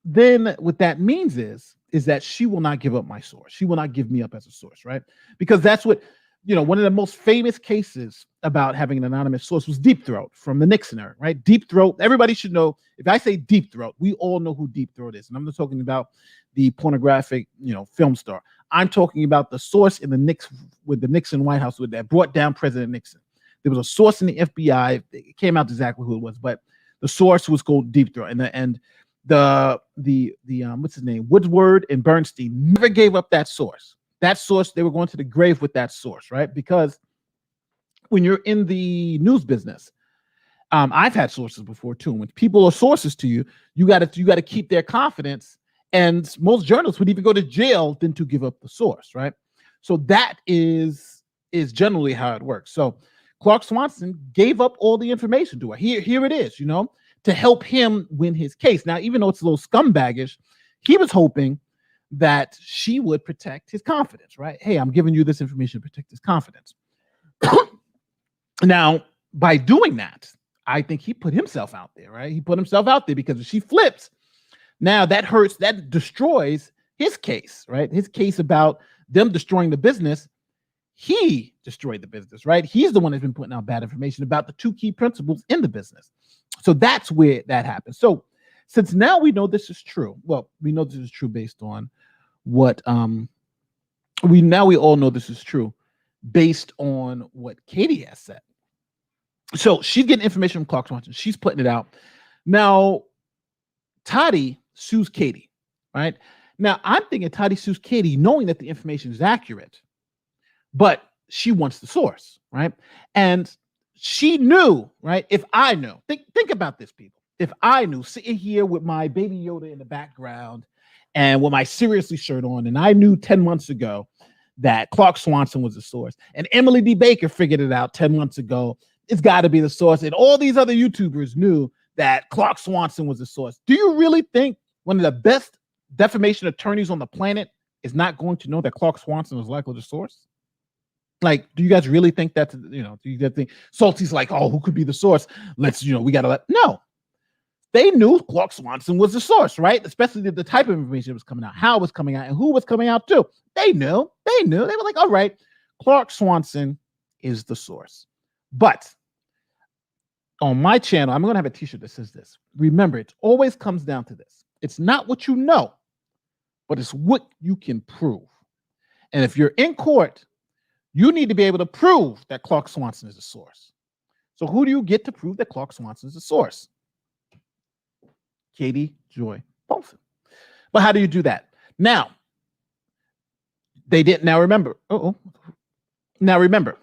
then what that means is that she will not give up my source. She will not give me up as a source, right? Because that's what, one of the most famous cases about having an anonymous source was Deep Throat from the Nixon era, right? Deep Throat, everybody should know. If I say Deep Throat, we all know who Deep Throat is. And I'm not talking about the pornographic, film star. I'm talking about the source in the Nixon White House that brought down President Nixon. There was a source in the FBI. It came out exactly who it was, but the source was called Deep Throat. And the what's his name, Woodward and Bernstein never gave up that source. They were going to the grave with that source, right? Because when you're in the news business, I've had sources before too. When people are sources to you, you got to keep their confidence. And most journalists would even go to jail than to give up the source, right? So that is generally how it works. So Clark Swanson gave up all the information to her. Here it is, to help him win his case. Now, even though it's a little scumbaggish, he was hoping that she would protect his confidence, right? Hey, I'm giving you this information to protect his confidence. Now, by doing that, I think he put himself out there, right? He put himself out there because if she flips, now that hurts, that destroys his case, right? His case about them destroying the business. He destroyed the business, right? He's the one that's been putting out bad information about the two key principles in the business. So that's where that happens. So since now we know this is true, well, we know this is true based on what we all know this is true based on what Katie has said. So she's getting information from Clark Swanson. She's putting it out. Now, Tati sues Katie, right? Now, I'm thinking Tati sues Katie knowing that the information is accurate, but she wants the source, right? And she knew, right? If I knew, think about this, people. If I knew, sitting here with my Baby Yoda in the background and with my Seriously shirt on, and I knew 10 months ago that Clark Swanson was the source, and Emily D. Baker figured it out 10 months ago, it's got to be the source, and all these other YouTubers knew that Clark Swanson was the source. Do you really think one of the best defamation attorneys on the planet is not going to know that Clark Swanson is likely the source? Like, do you guys really think that, do you guys think Salty's like, oh, who could be the source? Let's, we got to no. They knew Clark Swanson was the source, right? Especially the type of information that was coming out, how it was coming out, and who was coming out too. They knew. They were like, all right, Clark Swanson is the source. But on my channel, I'm going to have a t-shirt that says this. Remember, it always comes down to this. It's not what you know, but it's what you can prove. And if you're in court, you need to be able to prove that Clark Swanson is the source. So who do you get to prove that Clark Swanson is the source? Katie Joy Bolton. But how do you do that? Now, they didn't. Now remember. Now remember,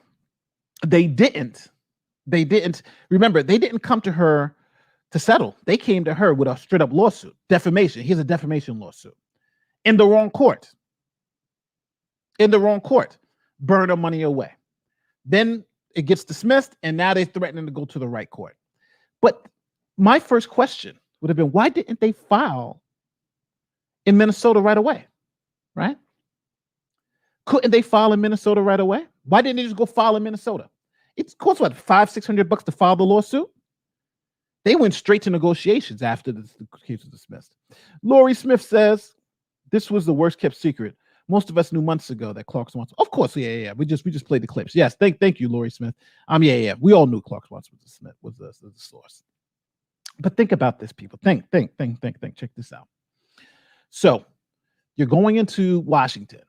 they didn't. Remember, they didn't come to her to settle. They came to her with a straight up lawsuit, defamation. Here's a defamation lawsuit in the wrong court. Burn her money away. Then it gets dismissed, and now they're threatening to go to the right court. But my first question would have been, why didn't they file in Minnesota right away? Right? Couldn't they file in Minnesota right away? Why didn't they just go file in Minnesota? It costs what, $500-$600 to file the lawsuit? They went straight to negotiations after the case was dismissed. Lori Smith says this was the worst kept secret. Most of us knew months ago that Clark Swanson. Of course, yeah. We just played the clips. Yes, thank you, Lori Smith. Yeah. We all knew Clark Swanson was the source. But think about this, people. Think. Check this out. So you're going into Washington.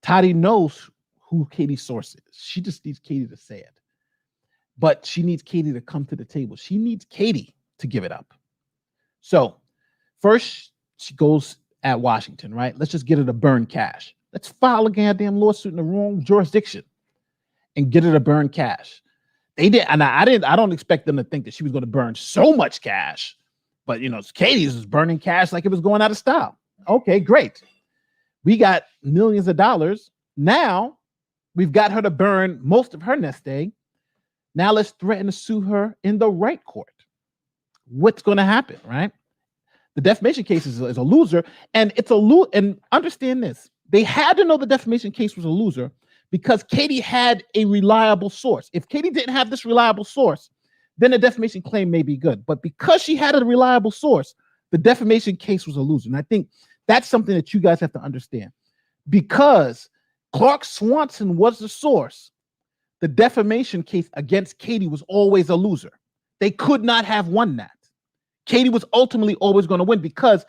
Tati knows who Katie's source is. She just needs Katie to say it. But she needs Katie to come to the table. She needs Katie to give it up. So first she goes at Washington, right? Let's just get her to burn cash. Let's file a goddamn lawsuit in the wrong jurisdiction and get her to burn cash. They did, and I don't expect them to think that she was going to burn so much cash, but Katie's was burning cash like it was going out of style. Okay, great. We got millions of dollars. Now we've got her to burn most of her nest egg. Now let's threaten to sue her in the right court. What's going to happen, right? The defamation case is a loser, and it's a and understand this. They had to know the defamation case was a loser because Katie had a reliable source. If Katie didn't have this reliable source, then the defamation claim may be good. But because she had a reliable source, the defamation case was a loser. And I think that's something that you guys have to understand. Because Clark Swanson was the source, the defamation case against Katie was always a loser. They could not have won that. Katie was ultimately always going to win because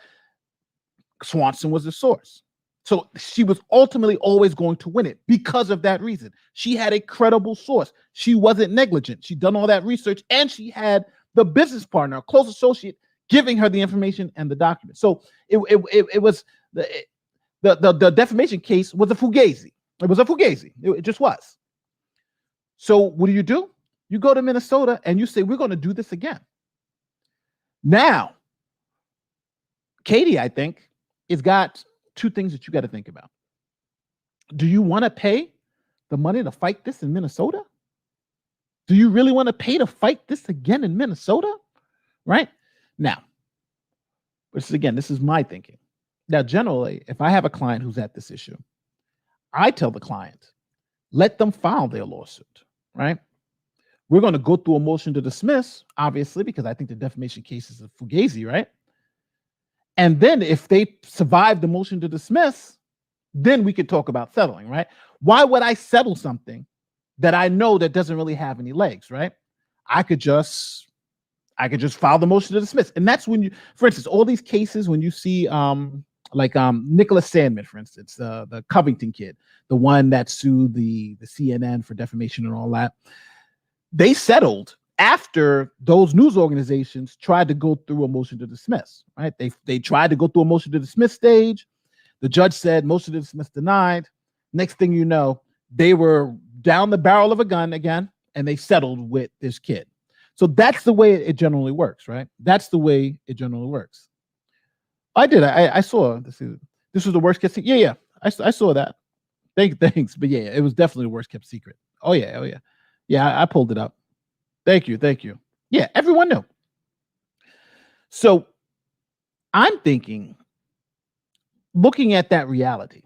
Swanson was the source. So she was ultimately always going to win it because of that reason. She had a credible source. She wasn't negligent. She'd done all that research, and she had the business partner, a close associate, giving her the information and the document. So it was the defamation case was a fugazi. It was a fugazi. It just was. So what do? You go to Minnesota and you say, we're going to do this again. Now, Katie, I think, has got two things that you got to think about. Do you want to pay the money to fight this in Minnesota? Do you really want to pay to fight this again in Minnesota? Right? Now, this is my thinking. Now, generally, if I have a client who's at this issue, I tell the client, let them file their lawsuit, right? We're going to go through a motion to dismiss, obviously, because I think the defamation case is a fugazi, right? And then if they survive the motion to dismiss, then we could talk about settling, right? Why would I settle something that I know that doesn't really have any legs, right? I could just file the motion to dismiss. And that's when you, for instance, all these cases, when you see Nicholas Sandman, for instance, the Covington kid, the one that sued the CNN for defamation and all that, they settled after those news organizations tried to go through a motion to dismiss, right? They tried to go through a motion to dismiss stage. The judge said motion to dismiss denied. Next thing you know, they were down the barrel of a gun again, and they settled with this kid. So that's the way it generally works, right? That's the way it generally works. I saw this. This was the worst kept secret. Yeah. I saw that. Thanks. But yeah, it was definitely the worst kept secret. Oh yeah. Yeah, I pulled it up. Thank you. Yeah, everyone knew. So I'm thinking, looking at that reality,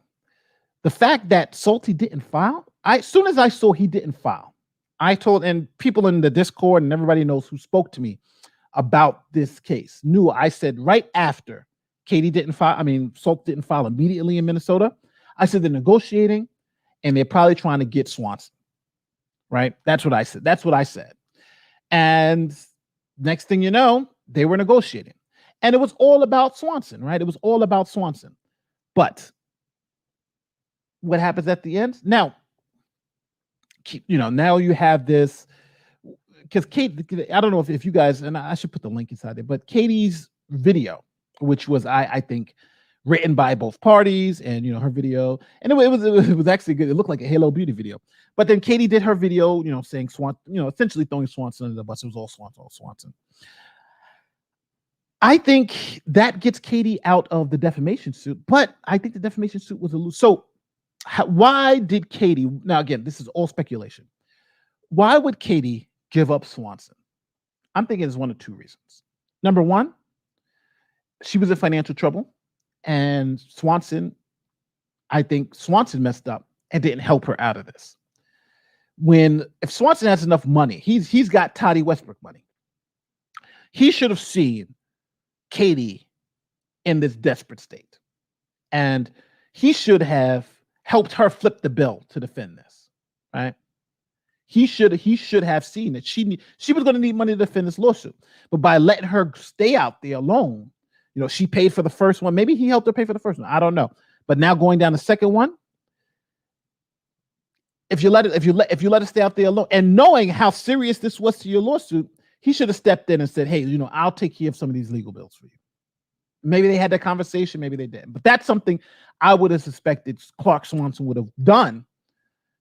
the fact that Salty didn't file, as soon as I saw he didn't file, I told, and people in the Discord and everybody knows who spoke to me about this case knew I said right after Salt didn't file immediately in Minnesota, I said they're negotiating and they're probably trying to get Swanson. Right? That's what I said. And next thing you know, they were negotiating. And it was all about Swanson, right? It was all about Swanson. But what happens at the end? Now, now you have this, because Kate, I don't know if you guys, and I should put the link inside there, but Katie's video, which was, I think, written by both parties, and her video, and it was actually good. It looked like a Halo Beauty video. But then Katie did her video, saying essentially throwing Swanson under the bus. It was all Swanson. I think that gets Katie out of the defamation suit, but I think the defamation suit was a lose. So why did Katie, now again, this is all speculation. Why would Katie give up Swanson? I'm thinking it's one of two reasons. Number one, she was in financial trouble, and I think Swanson messed up and didn't help her out of this. If Swanson has enough money, he's got Tati Westbrook money. He should have seen Katie in this desperate state, and he should have helped her flip the bill to defend this, right? He should have seen that she was going to need money to defend this lawsuit, but by letting her stay out there alone, she paid for the first one. Maybe he helped her pay for the first one. I don't know, but now going down the second one, if you let her stay out there alone, and knowing how serious this was to your lawsuit, he should have stepped in and said, hey, I'll take care of some of these legal bills for you. Maybe they had that conversation, maybe they didn't, but that's something I would have suspected Clark Swanson would have done,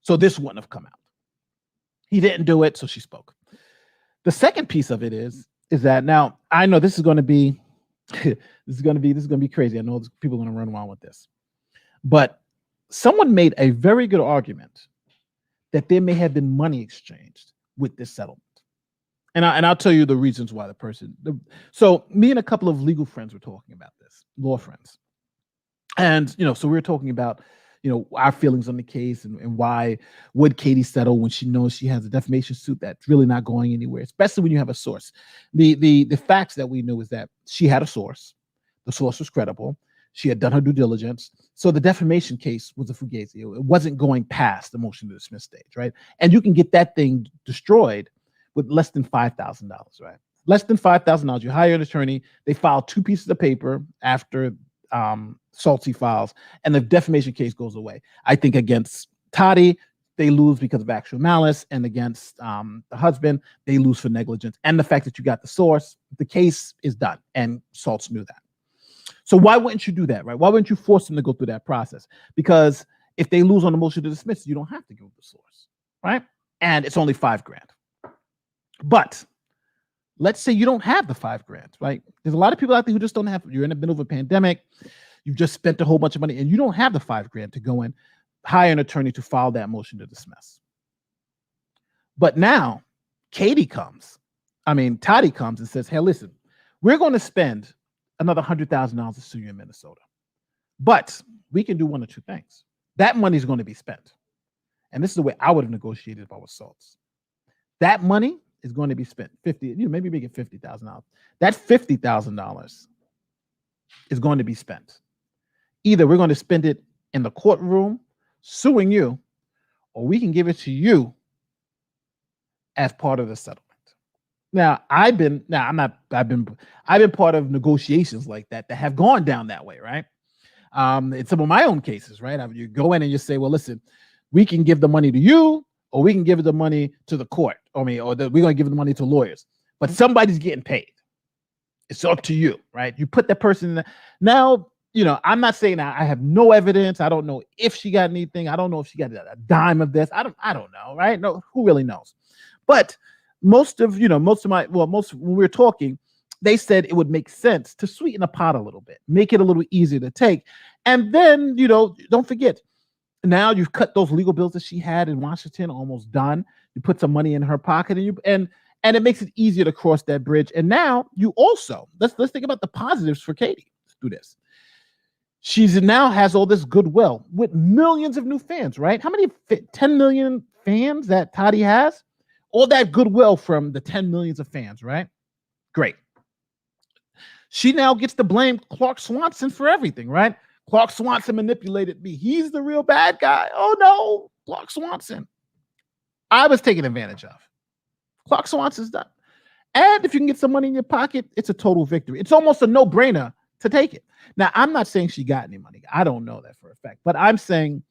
so this wouldn't have come out. He didn't do it, so she spoke. The second piece of it is that, now I know this is going to be this is going to be crazy. I know people are going to run wild with this, but someone made a very good argument that there may have been money exchanged with this settlement. And I'll tell you the reasons why so me and a couple of legal friends were talking about this, law friends. And, so we were talking about, our feelings on the case and why would Katie settle when she knows she has a defamation suit that's really not going anywhere, especially when you have a source. The facts that we knew is that she had a source. The source was credible. She had done her due diligence. So the defamation case was a fugazi. It wasn't going past the motion to dismiss stage, right? And you can get that thing destroyed with less than $5,000, right? Less than $5,000. You hire an attorney. They file 2 pieces of paper after Salty files, and the defamation case goes away. I think against Tati, they lose because of actual malice, and against the husband, they lose for negligence. And the fact that you got the source, the case is done, and Salts knew that. So why wouldn't you do that, right? Why wouldn't you force them to go through that process? Because if they lose on the motion to dismiss, you don't have to give the source, right? And it's only $5,000. But let's say you don't have the $5,000, right? There's a lot of people out there who just don't have. You're in the middle of a pandemic. You've just spent a whole bunch of money, and you don't have the $5,000 to go in, hire an attorney to file that motion to dismiss. But now Tati comes and says, hey, listen, we're going to spend another $100,000 to sue you in Minnesota. But we can do one or two things. That money is going to be spent. And this is the way I would have negotiated if I was Salts. That money is going to be spent. Maybe make it $50,000. That $50,000 is going to be spent. Either we're going to spend it in the courtroom suing you, or we can give it to you as part of the settlement. Now, I've been part of negotiations like that have gone down that way, right? In some of my own cases, right? You go in and you say, well, listen, we can give the money to you, or we can give the money to the court, we're going to give the money to lawyers, but somebody's getting paid. It's up to you, right? You put that person in there. Now, I'm not saying that I have no evidence. I don't know if she got anything. I don't know if she got a dime of this. I don't know, right? No, who really knows? But when we were talking, they said it would make sense to sweeten the pot a little bit, make it a little easier to take. And then, don't forget, now you've cut those legal bills that she had in Washington, almost done. You put some money in her pocket, and it makes it easier to cross that bridge. And now you also, let's think about the positives for Katie. Let's do this. She's now has all this goodwill with millions of new fans, right? How many 10 million fans that Tati has? All that goodwill from the 10 millions of fans, right? Great. She now gets to blame Clark Swanson for everything, right? Clark Swanson manipulated me. He's the real bad guy. Oh no, Clark Swanson. I was taken advantage of. Clark Swanson's done. And if you can get some money in your pocket, it's a total victory. It's almost a no-brainer to take it. Now, I'm not saying she got any money. I don't know that for a fact. But I'm saying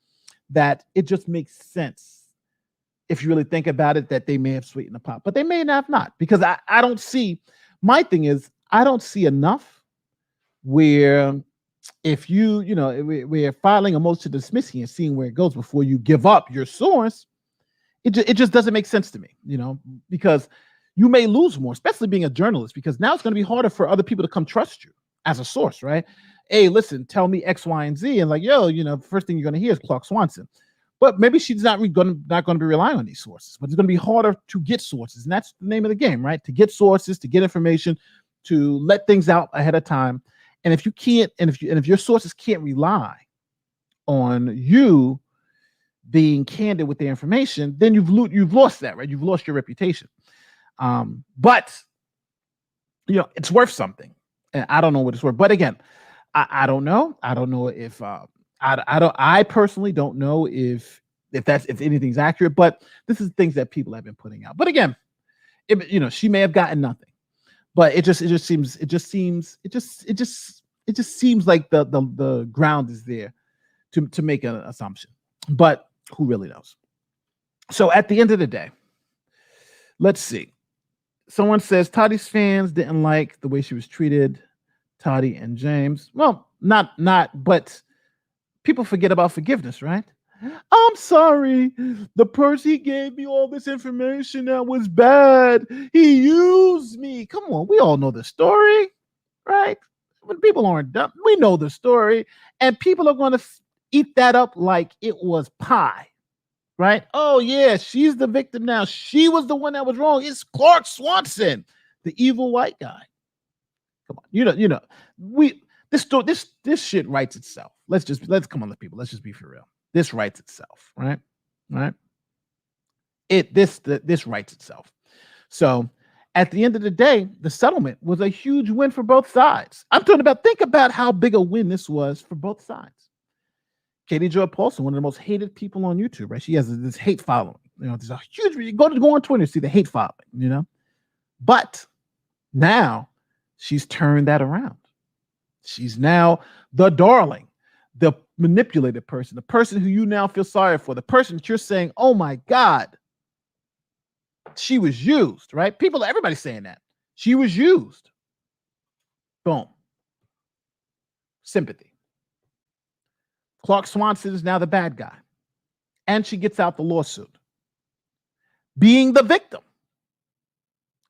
that it just makes sense if you really think about it, that they may have sweetened the pot, but they may have not. Because I don't see, my thing is, I don't see enough where if we're filing a motion to dismiss here and seeing where it goes before you give up your source, it just doesn't make sense to me, because you may lose more, especially being a journalist, because now it's going to be harder for other people to come trust you as a source, right? Hey, listen, tell me X, Y, and Z, and like, first thing you're going to hear is Clark Swanson. But maybe she's not going to be relying on these sources, but it's going to be harder to get sources, and that's the name of the game, right? To get sources, to get information, to let things out ahead of time. And if you can't, and if your sources can't rely on you being candid with the information, then you've lost that, right? You've lost your reputation. But it's worth something, and I don't know what it's worth. But again, I don't know. I don't know if I personally don't know if anything's accurate. But this is things that people have been putting out. But again, she may have gotten nothing. But it just seems like the ground is there to make an assumption. But who really knows? So at the end of the day, let's see. Someone says Tati's fans didn't like the way she was treated, Tati and James. Well, not, but people forget about forgiveness, right? I'm sorry. The person, he gave me all this information that was bad. He used me. Come on, we all know the story, right? When people aren't dumb, we know the story, and people are going to eat that up like it was pie, right? Oh yeah, she's the victim now. She was the one that was wrong. It's Clark Swanson, the evil white guy. Come on, this shit writes itself. Let's come on, people. Let's just be for real. This writes itself, right? Right? This writes itself. So at the end of the day, the settlement was a huge win for both sides. Think about how big a win this was for both sides. Katie Joy Paulson, one of the most hated people on YouTube, right? She has this hate following. There's a huge, go on Twitter, see the hate following, But now she's turned that around. She's now the darling, the manipulated person, the person who you now feel sorry for, the person that you're saying, oh my God, she was used, right? Everybody's saying that. She was used. Boom. Sympathy. Clark Swanson is now the bad guy. And she gets out the lawsuit, being the victim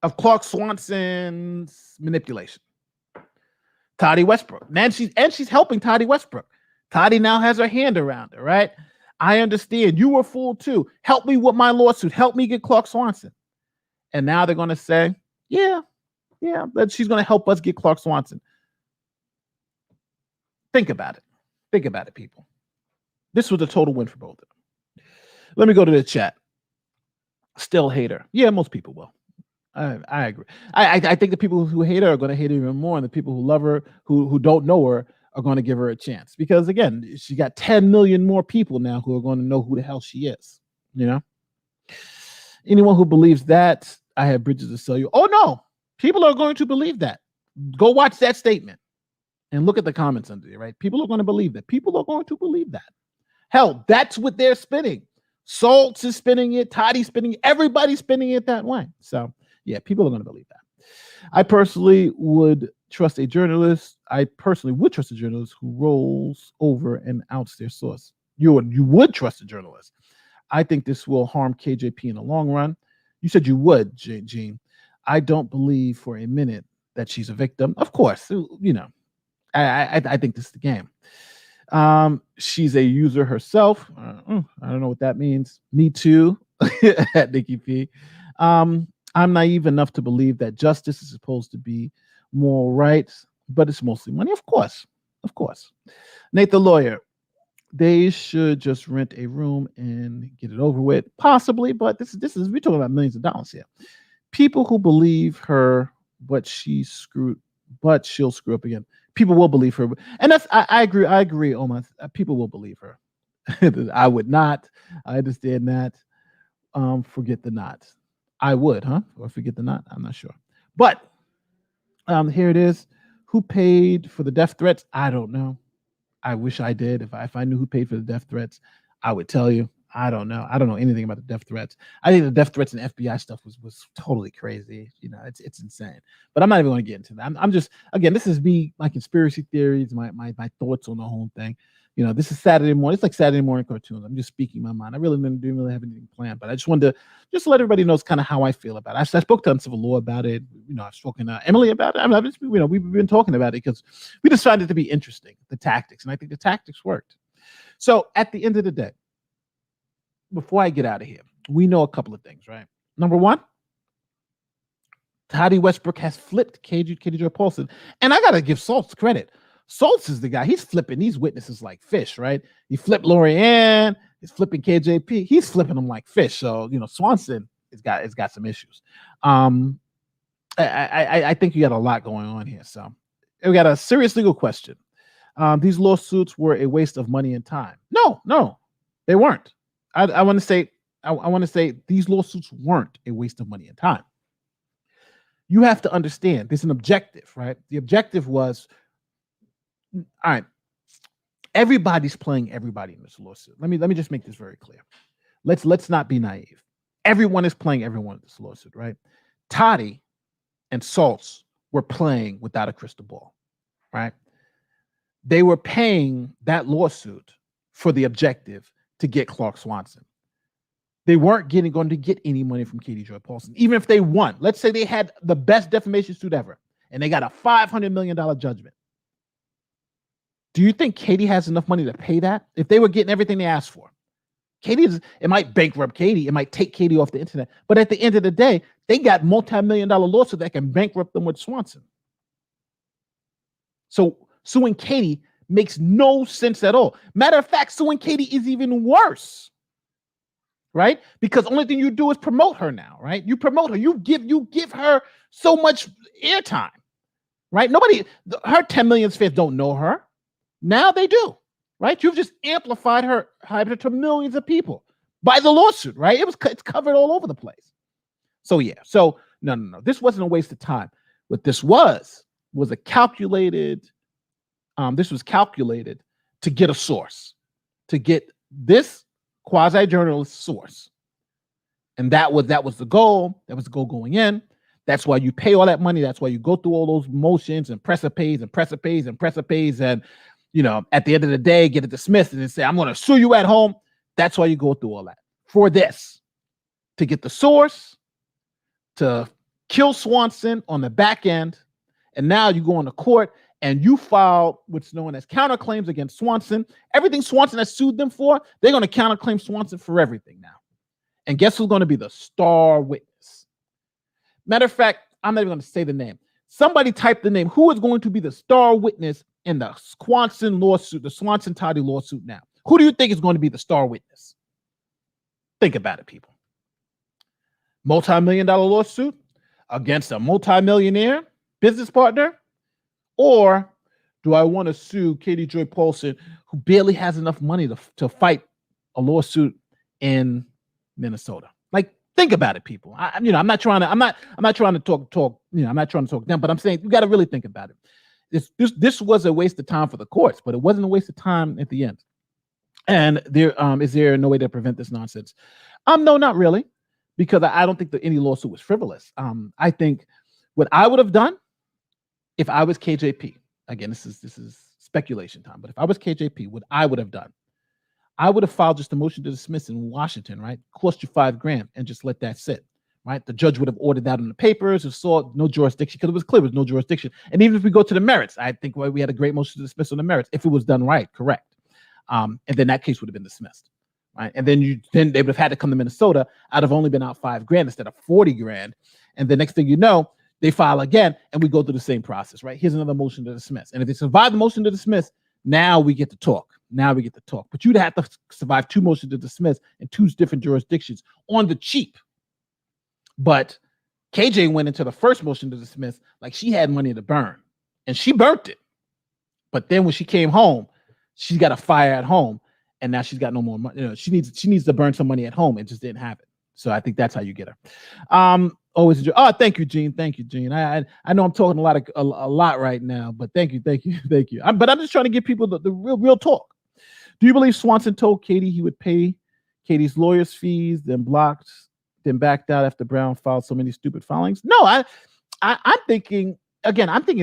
of Clark Swanson's manipulation. Tati Westbrook. And she's helping Tati Westbrook. Tati now has her hand around her, right? I understand. You were fooled too. Help me with my lawsuit. Help me get Clark Swanson. And now they're going to say, yeah, that she's going to help us get Clark Swanson. Think about it. Think about it, people. This was a total win for both of them. Let me go to the chat. Still hate her. Yeah, most people will. I agree. I think the people who hate her are going to hate her even more, and the people who love her, who don't know her, are going to give her a chance. Because again, she got 10 million more people now who are going to know who the hell she is. You know? Anyone who believes that, I have bridges to sell you. Oh no, people are going to believe that. Go watch that statement and look at the comments under it, right? People are going to believe that. People are going to believe that. Hell, that's what they're spinning. Salts is spinning it, Tati spinning it, everybody's spinning it that way. So yeah, people are going to believe that. I personally would trust a journalist. I personally would trust a journalist who rolls over and outs their source. You would trust a journalist. I think this will harm KJP in the long run. You said you would, Gene. I don't believe for a minute that she's a victim. Of course, you know, I think this is the game. She's a user herself. I don't know what that means. Me too, at Nikki P. I'm naive enough to believe that justice is supposed to be moral rights, but it's mostly money. Of course. Nate the lawyer. They should just rent a room and get it over with. Possibly, but this is we're talking about millions of dollars here. People who believe her, but she'll screw up again. People will believe her, and that's I agree. Almost people will believe her. I would not. I understand that. Forget the not. I would, or forget the not. I'm not sure, but here it is. Who paid for the death threats? I don't know. I wish I did. If I knew who paid for the death threats, I would tell you. I don't know. I don't know anything about the death threats. I think the death threats and FBI stuff was totally crazy. You know, it's insane. But I'm not even going to get into that. I'm just, again, this is me, my conspiracy theories, my thoughts on the whole thing. You know, this is Saturday morning. It's like Saturday morning cartoons. I'm just speaking my mind. I really didn't really have anything planned, but I just wanted to just let everybody know kind of how I feel about it. I spoke to Uncivil Law about it. You know, I've spoken to Emily about it. I mean, you know, we've been talking about it because we decided to be interesting, the tactics, and I think the tactics worked. So at the end of the day, before I get out of here, we know a couple of things, right? Number one, Tati Westbrook has flipped KD Joy Paulson, and I gotta give Salts credit. Salts is the guy. He's flipping these witnesses like fish, right? He flipped Lorianne. He's flipping KJP. He's flipping them like fish. So you know, Swanson has got some issues. I think you got a lot going on here. So we got a serious legal question. These lawsuits were a waste of money and time. No, they weren't. I want to say these lawsuits weren't a waste of money and time. You have to understand there's an objective, right? The objective was, all right, everybody's playing everybody in this lawsuit. Let me just make this very clear. Let's not be naive. Everyone is playing everyone in this lawsuit, right? Tati and Salts were playing without a crystal ball, right? They were paying that lawsuit for the objective to get Clark Swanson. They weren't going to get any money from KD Joy Paulson, even if they won. Let's say they had the best defamation suit ever, and they got a $500 million judgment. Do you think Katie has enough money to pay that? If they were getting everything they asked for, it might bankrupt Katie. It might take Katie off the internet. But at the end of the day, they got multi-million-dollar lawsuit that can bankrupt them with Swanson. So suing Katie makes no sense at all. Matter of fact, suing Katie is even worse, right? Because the only thing you do is promote her now, right? You promote her. You give her so much airtime, right? Her 10 million fans don't know her. Now they do, right? You've just amplified her to millions of people by the lawsuit, right? It's covered all over the place. So yeah, no. This wasn't a waste of time. What this was a calculated. This was calculated to get a source, to get this quasi-journalist source, and that was the goal. That was the goal going in. That's why you pay all that money. That's why you go through all those motions and press a pays, and you know, at the end of the day, get it dismissed and say, I'm going to sue you at home. That's why you go through all that for this, to get the source, to kill Swanson on the back end. And now you go into court and you file what's known as counterclaims against Swanson. Everything Swanson has sued them for, they're going to counterclaim Swanson for everything now. And guess who's going to be the star witness? Matter of fact, I'm not even going to say the name. Somebody type the name. Who is going to be the star witness in the Swanson lawsuit, the Swanson Tati lawsuit now? Who do you think is going to be the star witness? Think about it, people. Multi-million-dollar lawsuit against a multi-millionaire business partner? Or do I want to sue Katie Joy Paulson, who barely has enough money to fight a lawsuit in Minnesota? Like, think about it, people. I'm not trying to talk. I'm not trying to talk them, but I'm saying you got to really think about it. This was a waste of time for the courts, but it wasn't a waste of time at the end. And is there no way to prevent this nonsense? No, not really, because I don't think that any lawsuit was frivolous. I think what I would have done if I was KJP, again, this is speculation time, but if I was KJP, what I would have done, I would have filed just a motion to dismiss in Washington, right? Cost you $5,000 and just let that sit, right? The judge would have ordered that in the papers and saw no jurisdiction, because it was clear there was no jurisdiction. And even if we go to the merits, I think we had a great motion to dismiss on the merits if it was done right, correct. And then that case would have been dismissed, right? And then they would have had to come to Minnesota. I'd have only been out $5,000 instead of $40,000. And the next thing you know, they file again, and we go through the same process, right? Here's another motion to dismiss. And if they survive the motion to dismiss, now we get to talk. But you'd have to survive 2 motions to dismiss in 2 different jurisdictions on the cheap. But KJ went into the first motion to dismiss like she had money to burn, and she burnt it. But then when she came home, she got a fire at home, and now she's got no more money. She needs to burn some money at home. It just didn't happen. So I think that's how you get her. Always enjoy. Oh, thank you, Gene. I know I'm talking a lot right now, but thank you. But I'm just trying to give people the real talk. Do you believe Swanson told Katie he would pay Katie's lawyer's fees, then backed out after Brown filed so many stupid filings? No, I'm thinking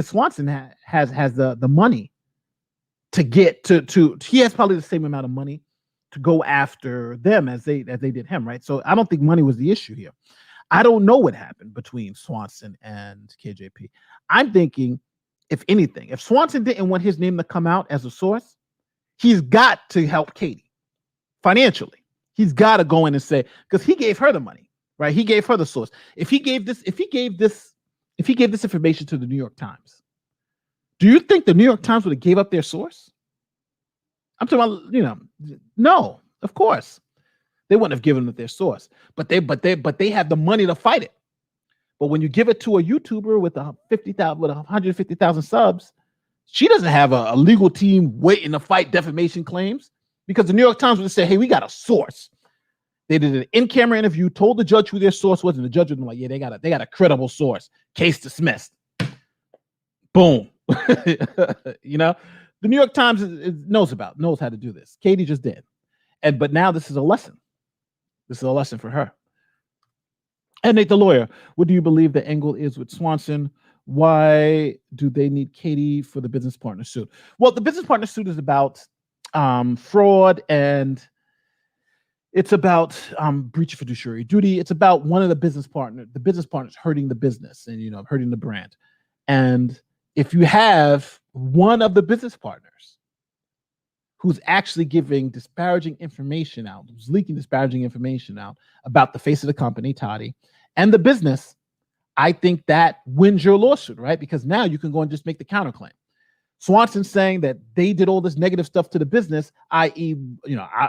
Swanson has the money to get to. He has probably the same amount of money to go after them as they did him, right? So I don't think money was the issue here. I don't know what happened between Swanson and KJP. I'm thinking, if anything, if Swanson didn't want his name to come out as a source, he's got to help Katie financially. He's got to go in and say, because he gave her the money, right? He gave her the source. If he gave this information to the New York Times, do you think the New York Times would have gave up their source? I'm talking about, no, of course. They wouldn't have given it their source, but they have the money to fight it. But when you give it to a YouTuber with 150,000 subs, she doesn't have a legal team waiting to fight defamation claims, because the New York Times would say, "Hey, we got a source." They did an in-camera interview, told the judge who their source was, and the judge was like, "Yeah, they got a credible source. Case dismissed." Boom. The New York Times knows how to do this. Katie just did, but now this is a lesson. This is a lesson for her. And Nate, the lawyer, what do you believe the angle is with Swanson? Why do they need Katie for the business partner suit? Well, the business partner suit is about fraud, and it's about breach of fiduciary duty. It's about one of the business partners hurting the business and hurting the brand. And if you have one of the business partners who's actually giving disparaging information out, who's leaking disparaging information out about the face of the company, Tati, and the business, I think that wins your lawsuit, right? Because now you can go and just make the counterclaim. Swanson saying that they did all this negative stuff to the business, i.e.,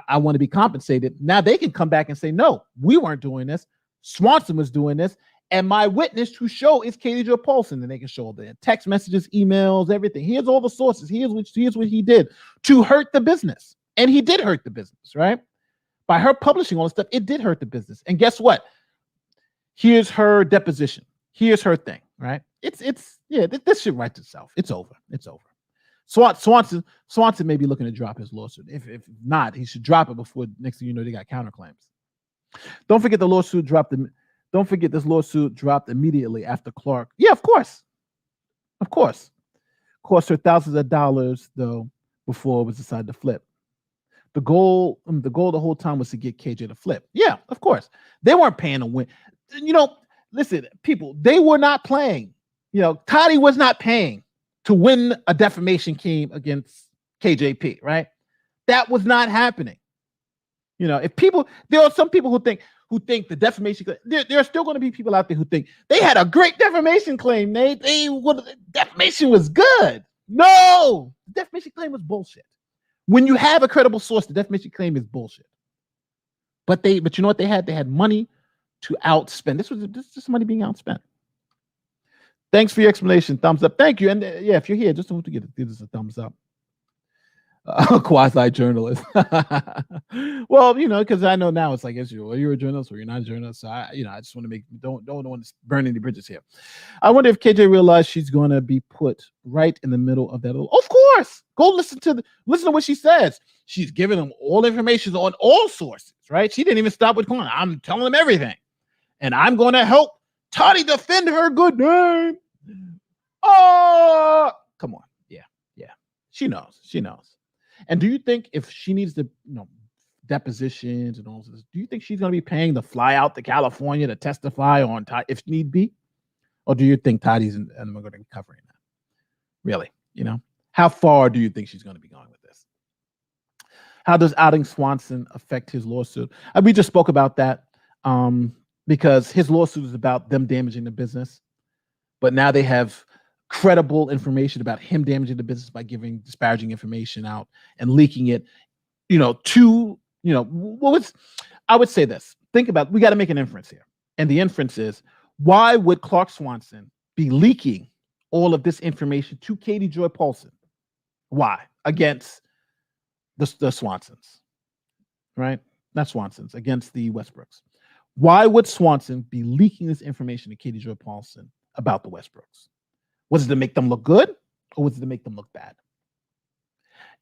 I want to be compensated. Now they can come back and say, no, we weren't doing this. Swanson was doing this. And my witness to show is Katie Joy Paulson. And they can show the text messages, emails, everything. Here's all the sources. Here's what he did to hurt the business. And he did hurt the business, right? By her publishing all this stuff, it did hurt the business. And guess what? Here's her deposition. Here's her thing, right? This shit writes itself. It's over. Swanson may be looking to drop his lawsuit. If not, he should drop it before next thing you know they got counterclaims. Don't forget this lawsuit dropped immediately after Clark. Yeah, of course. Cost her thousands of dollars though before it was decided to flip. The goal the whole time was to get KJ to flip. Yeah, of course. They weren't paying to win. Listen, people, they were not playing. Tati was not paying to win a defamation claim against KJP, right? That was not happening. There are some people who think, who think the defamation claim, there are still going to be people out there who think they had a great defamation claim. Defamation was good. No, the defamation claim was bullshit. When you have a credible source, the defamation claim is bullshit. But you know what they had? They had money to outspend. This was just money being outspent. Thanks for your explanation. Thumbs up. Thank you. And yeah, if you're here, just don't forget to give us a thumbs up. Quasi journalist. Well, because I know now it's like, you're a journalist or you're not a journalist. So I just want to don't want to burn any bridges here. I wonder if KJ realized she's going to be put right in the middle of that. Of course, go listen to what she says. She's giving them all information on all sources, right? She didn't even stop with Kwan. I'm telling them everything, and I'm going to help Tati defend her good name. Oh, come on, yeah. She knows. And do you think if she needs to, depositions and all this, do you think she's going to be paying to fly out to California to testify on Tati if need be? Or do you think Tati's and we're going to be covering that? Really? How far do you think she's going to be going with this? How does outing Swanson affect his lawsuit? We just spoke about that because his lawsuit is about them damaging the business. But now they have credible information about him damaging the business by giving disparaging information out and leaking it, I would say this. Think about, we got to make an inference here. And the inference is, why would Clark Swanson be leaking all of this information to Katie Joy Paulson? Why? Against the Swansons, right? Not Swansons, against the Westbrooks. Why would Swanson be leaking this information to Katie Joy Paulson about the Westbrooks? Was it to make them look good, or was it to make them look bad?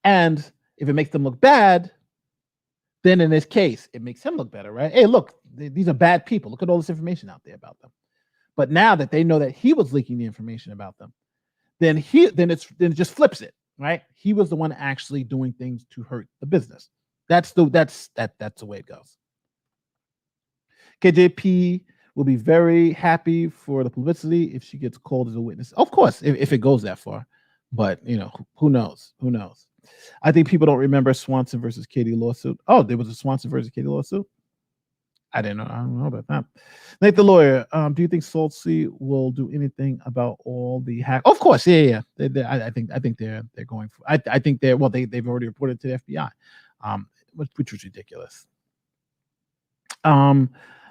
And if it makes them look bad, then in this case, it makes him look better, right? Hey, look, these are bad people. Look at all this information out there about them. But now that they know that he was leaking the information about them, then it just flips it, right? He was the one actually doing things to hurt the business. That's the way it goes. KJP will be very happy for the publicity if she gets called as a witness. Of course, if it goes that far. But, who knows? Who knows? I think people don't remember Swanson versus Katie lawsuit. Oh, there was a Swanson versus Katie lawsuit? I don't know about that. Nate the lawyer, do you think Saltsy will do anything about all the hack? Of course, yeah. I think they're going for. I think they've already reported to the FBI, which was ridiculous.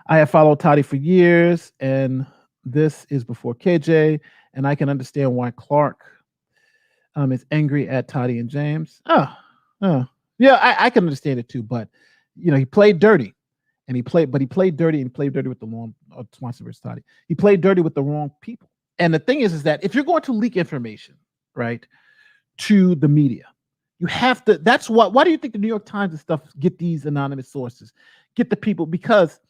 I have followed Tati for years, and this is before KJ, and I can understand why Clark is angry at Tati and James. Yeah, I can understand it too, but he played dirty, and he played dirty with the wrong Swanson versus Tati. He played dirty with the wrong people. And the thing is that if you're going to leak information, right, to the media, you have to. That's why do you think the New York Times and stuff get these anonymous sources, get the people, because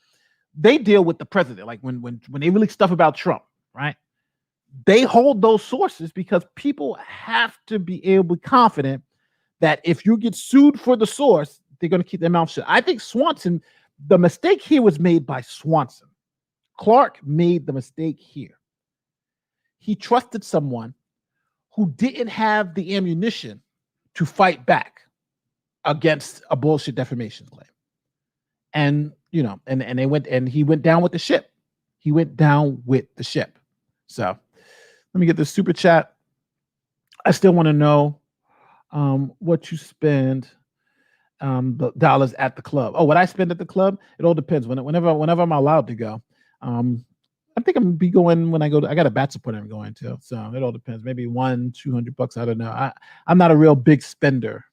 they deal with the president. Like when they release stuff about Trump, right? They hold those sources because people have to be able to be confident that if you get sued for the source, they're going to keep their mouth shut. I think Swanson, the mistake here was made by Swanson. Clark made the mistake here. He trusted someone who didn't have the ammunition to fight back against a bullshit defamation claim. And and he went down with the ship. He went down with the ship. So let me get this super chat. I still want to know what you spend the dollars at the club. Oh, what I spend at the club? It all depends. Whenever I'm allowed to go. I think I'm gonna be going when I go. I got a bat support I'm going to. So it all depends. Maybe $100-200. I don't know. I'm not a real big spender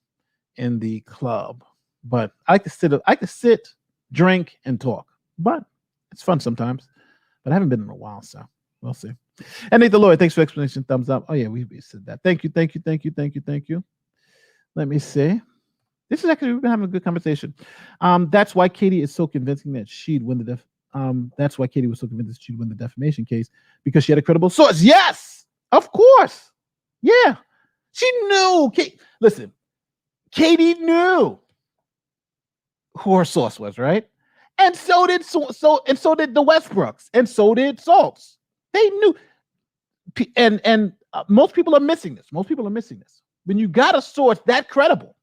in the club, but I like to sit, drink, and talk. But it's fun sometimes. But I haven't been in a while, so we'll see. And Nate the lawyer, thanks for the explanation. Thumbs up. Oh yeah, we said that. Thank you. Let me see. This is actually, we've been having a good conversation. That's why Katie is so convincing that she'd win the that's why Katie was so convinced she'd win the defamation case, because she had a credible source. Yes, of course. Yeah, she knew. Listen, Katie knew who her source was, right? And so did the Westbrooks, and so did Salts. They knew, and most people are missing this. When you got a source that credible,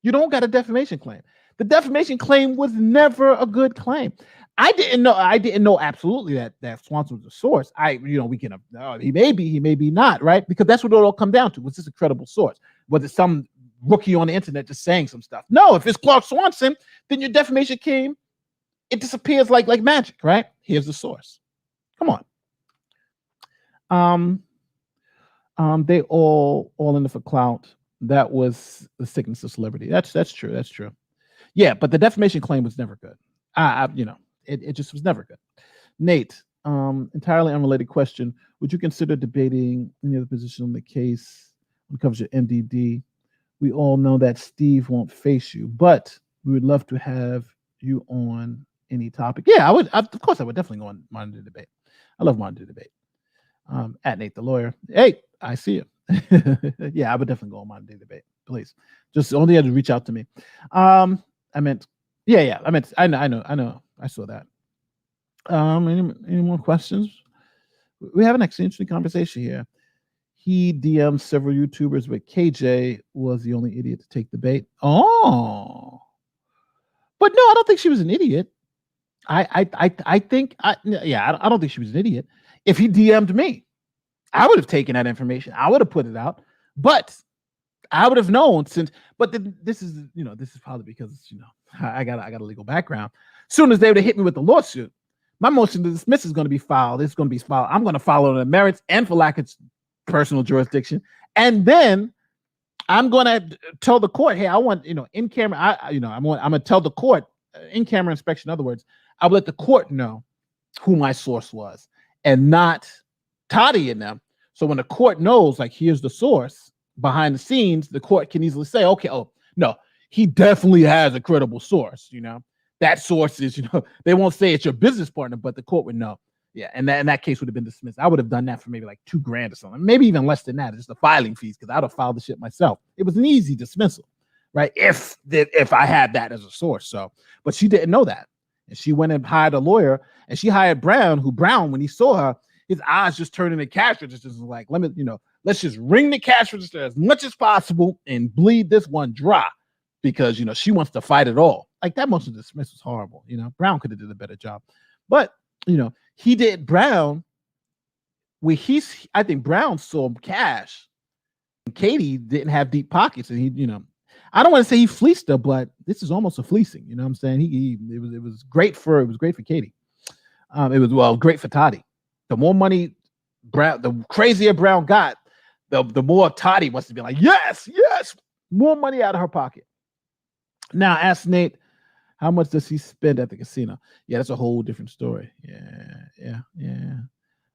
you don't got a defamation claim. The defamation claim was never a good claim. I didn't know absolutely that Swanson was the source. We can he may be not, right? Because that's what it all come down to. Was this a credible source? Was it some rookie on the internet just saying some stuff? No, if it's Clark Swanson, then your defamation claim, it disappears like magic, right? Here's the source. Come on. They all in it for clout. That was the sickness of celebrity. That's true. That's true. Yeah, but the defamation claim was never good. It just was never good. Nate, entirely unrelated question. Would you consider debating any other position on the case when it comes to MDD? We all know that Steve won't face you, but we would love to have you on any topic. Yeah, I would. Of course, I would definitely go on monitor debate. I love monitor debate. At Nate the lawyer. Hey, I see you. Yeah, I would definitely go on monitor debate. Please, just only had to reach out to me. I meant, I know. I saw that. Any more questions? We have an interesting conversation here. He DM'd several YouTubers, but KJ was the only idiot to take the bait. Oh, but no, I don't think she was an idiot. I don't think she was an idiot. If he DM'd me, I would have taken that information. I would have put it out, but I would have known this is probably because, I got a legal background. As soon as they would have hit me with the lawsuit, my motion to dismiss is going to be filed. It's going to be filed. I'm going to follow the merits and for lack of personal jurisdiction. And then I'm going to tell the court, hey, I want, in camera, I'm going to tell the court in camera inspection. In other words, I will let the court know who my source was and not Tati and them. So when the court knows, like, here's the source behind the scenes, the court can easily say, okay, oh, no, he definitely has a credible source, That source is, they won't say it's your business partner, but the court would know. Yeah, and that case would have been dismissed. I would have done that for maybe like $2,000 or something, maybe even less than that, just the filing fees, because I'd have filed the shit myself. It was an easy dismissal, right? If I had that as a source. So, but she didn't know that, and she went and hired a lawyer, and she hired Brown, when he saw her, his eyes just turned into cash registers. Like, let's just ring the cash register as much as possible and bleed this one dry, because she wants to fight it all. Like, that motion to dismiss was horrible. Brown could have did a better job, but he did Brown. I think Brown saw cash, and Katie didn't have deep pockets, and he, I don't want to say he fleeced her, but this is almost a fleecing. You know what I'm saying? It was great for Katie. It was great for Tati. The more money the crazier Brown got, the more Tati wants to be like, yes, more money out of her pocket. Now, ask Nate, how much does he spend at the casino? Yeah, that's a whole different story. Yeah.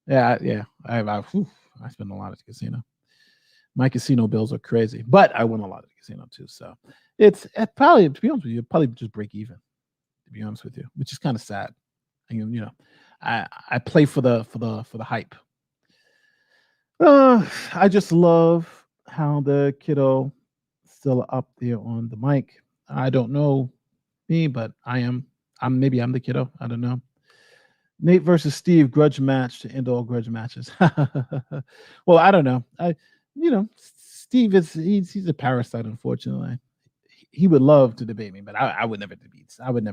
I spend a lot at the casino. My casino bills are crazy, but I win a lot at the casino too. So it's probably, to be honest with you, probably just break even, to be honest with you, which is kind of sad. I play for the hype. I just love how the kiddo still up there on the mic. I don't know me, but I'm the kiddo. I don't know. Nate versus Steve grudge match to end all grudge matches. Well, I don't know. Steve he's a parasite, unfortunately. He would love to debate me, but I would never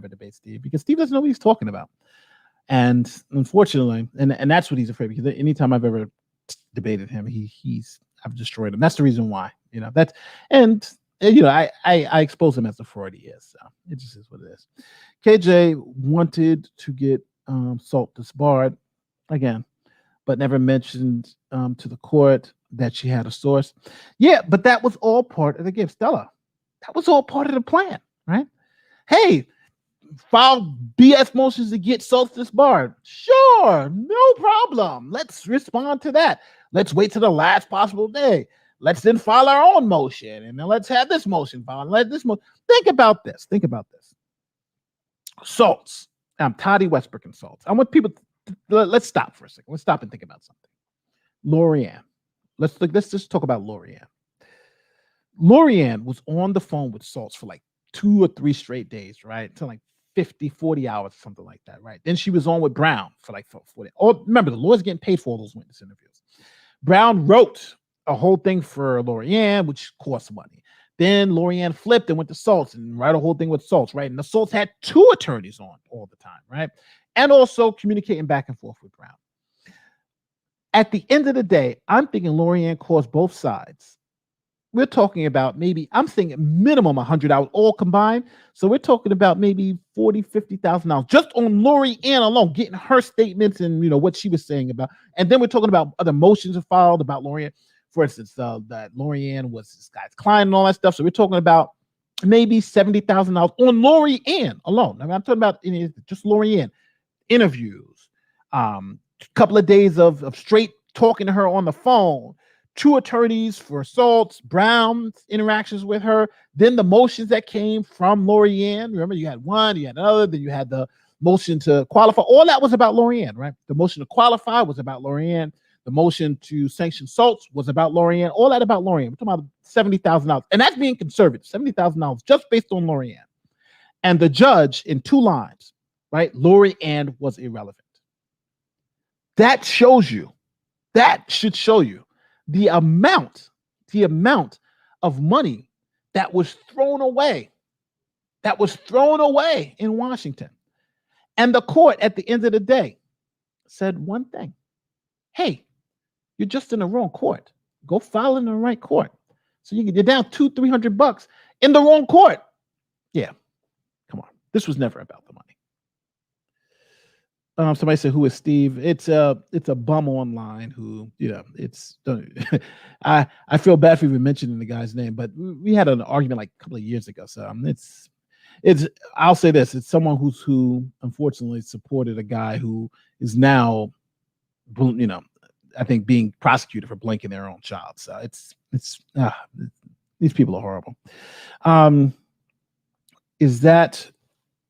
debate Steve, because Steve doesn't know what he's talking about. And unfortunately, and that's what he's afraid, because anytime I've ever debated him, I've destroyed him. That's the reason why, I expose him as the fraud he is. So it just is what it is. KJ wanted to get Salt disbarred again, but never mentioned to the court that she had a source. Yeah, but that was all part of the game, Stella. That was all part of the plan, right? Hey, file BS motions to get Salt disbarred. Sure, no problem. Let's respond to that. Let's wait till the last possible day. Let's then file our own motion, and then let's have this motion filed. Let this motion. Think about this. Salts. Tati Westbrook and Salts. I want people. Let's stop for a second. Let's stop and think about something. Lorianne. Let's just talk about Lorianne. Lorianne was on the phone with Salts for like 2 or 3 straight days, right? Until like 50, 40 hours, something like that, right? Then she was on with Brown for like 40. Oh, remember, the lawyer's getting paid for all those witness interviews. Brown wrote a whole thing for Lorianne, which costs money. Then Lorianne flipped and went to Salts and write a whole thing with Salts, right? And the Salts had 2 attorneys on all the time, right? And also communicating back and forth with Brown. At the end of the day, I'm thinking Lorianne caused both sides. We're talking about maybe, I'm thinking minimum 100 hours all combined. So we're talking about maybe $40,000-$50,000 just on Lorianne alone, getting her statements and what she was saying about. And then we're talking about other motions filed about Lorianne. For instance, that Lorianne was this guy's client and all that stuff. So we're talking about maybe $70,000 on Lorianne alone. I mean, I'm talking about just Lorianne interviews, couple of days of straight talking to her on the phone, 2 attorneys for assaults, Brown's interactions with her, then the motions that came from Lorianne. Remember, you had one, you had another, then you had the motion to qualify. All that was about Lorianne, right? The motion to qualify was about Lorianne. The motion to sanction assaults was about Lorianne. All that about Lorianne. We're talking about $70,000. And that's being conservative, $70,000 just based on Lorianne. And the judge in 2 lines, right? Lorianne was irrelevant. That shows you, that should show you the amount of money that was thrown away in Washington. And the court at the end of the day said one thing. Hey, you're just in the wrong court. Go file in the right court. So you're down $200-$300 in the wrong court. Yeah, come on. This was never about the money. Somebody said, "Who is Steve?" It's a bum online who, it's. I feel bad for even mentioning the guy's name, but we had an argument like a couple of years ago. So it's. I'll say this: it's someone who unfortunately supported a guy who is now, I think being prosecuted for blanking their own child. So it's these people are horrible. Is that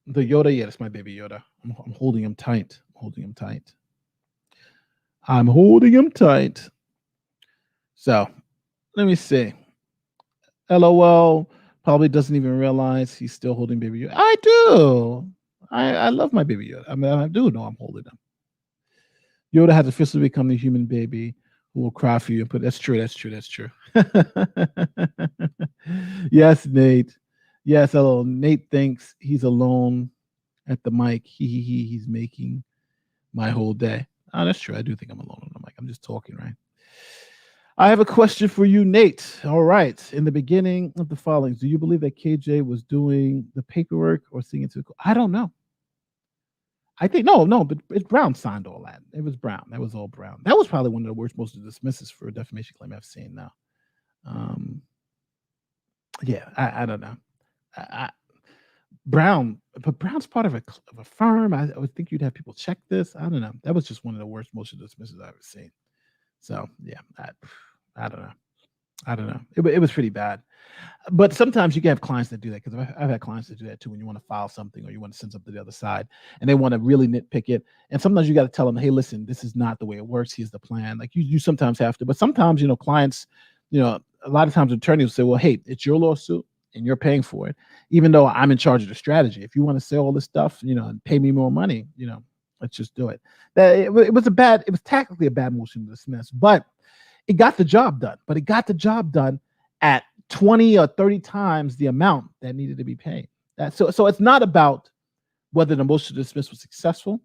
the Yoda? Yeah, that's my baby Yoda. I'm holding him tight. I'm holding him tight. So let me see. LOL probably doesn't even realize he's still holding baby Yoda. I do. I love my baby Yoda. I mean, I do know I'm holding him. Yoda has officially become the human baby who will cry for you and put. That's true. Yes, Nate. Yes, hello. Nate thinks he's alone at the mic. He's making my whole day. Oh, that's true. I do think I'm alone on the mic. I'm just talking, right? I have a question for you, Nate. All right. In the beginning of the filings, do you believe that KJ was doing the paperwork or seeing it to the court? I don't know. I think no, but it's Brown signed all that. It was Brown. That was all Brown. That was probably one of the worst motions to dismisses for a defamation claim I've seen now. Yeah, I don't know. But Brown's part of a firm. I would think you'd have people check this. I don't know. That was just one of the worst motion dismisses I've ever seen. So yeah, I don't know. It was pretty bad. But sometimes you can have clients that do that, because I've had clients that do that too. When you want to file something or you want to send something to the other side, and they want to really nitpick it, and sometimes you got to tell them, hey, listen, this is not the way it works. Here's the plan. Like you sometimes have to, but sometimes clients, a lot of times attorneys will say, well, hey, it's your lawsuit and you're paying for it, even though I'm in charge of the strategy. If you want to say all this stuff, and pay me more money, let's just do it. It was tactically a bad motion to dismiss, but it got the job done. But it got the job done at 20 or 30 times the amount that needed to be paid. So it's not about whether the motion to dismiss was successful.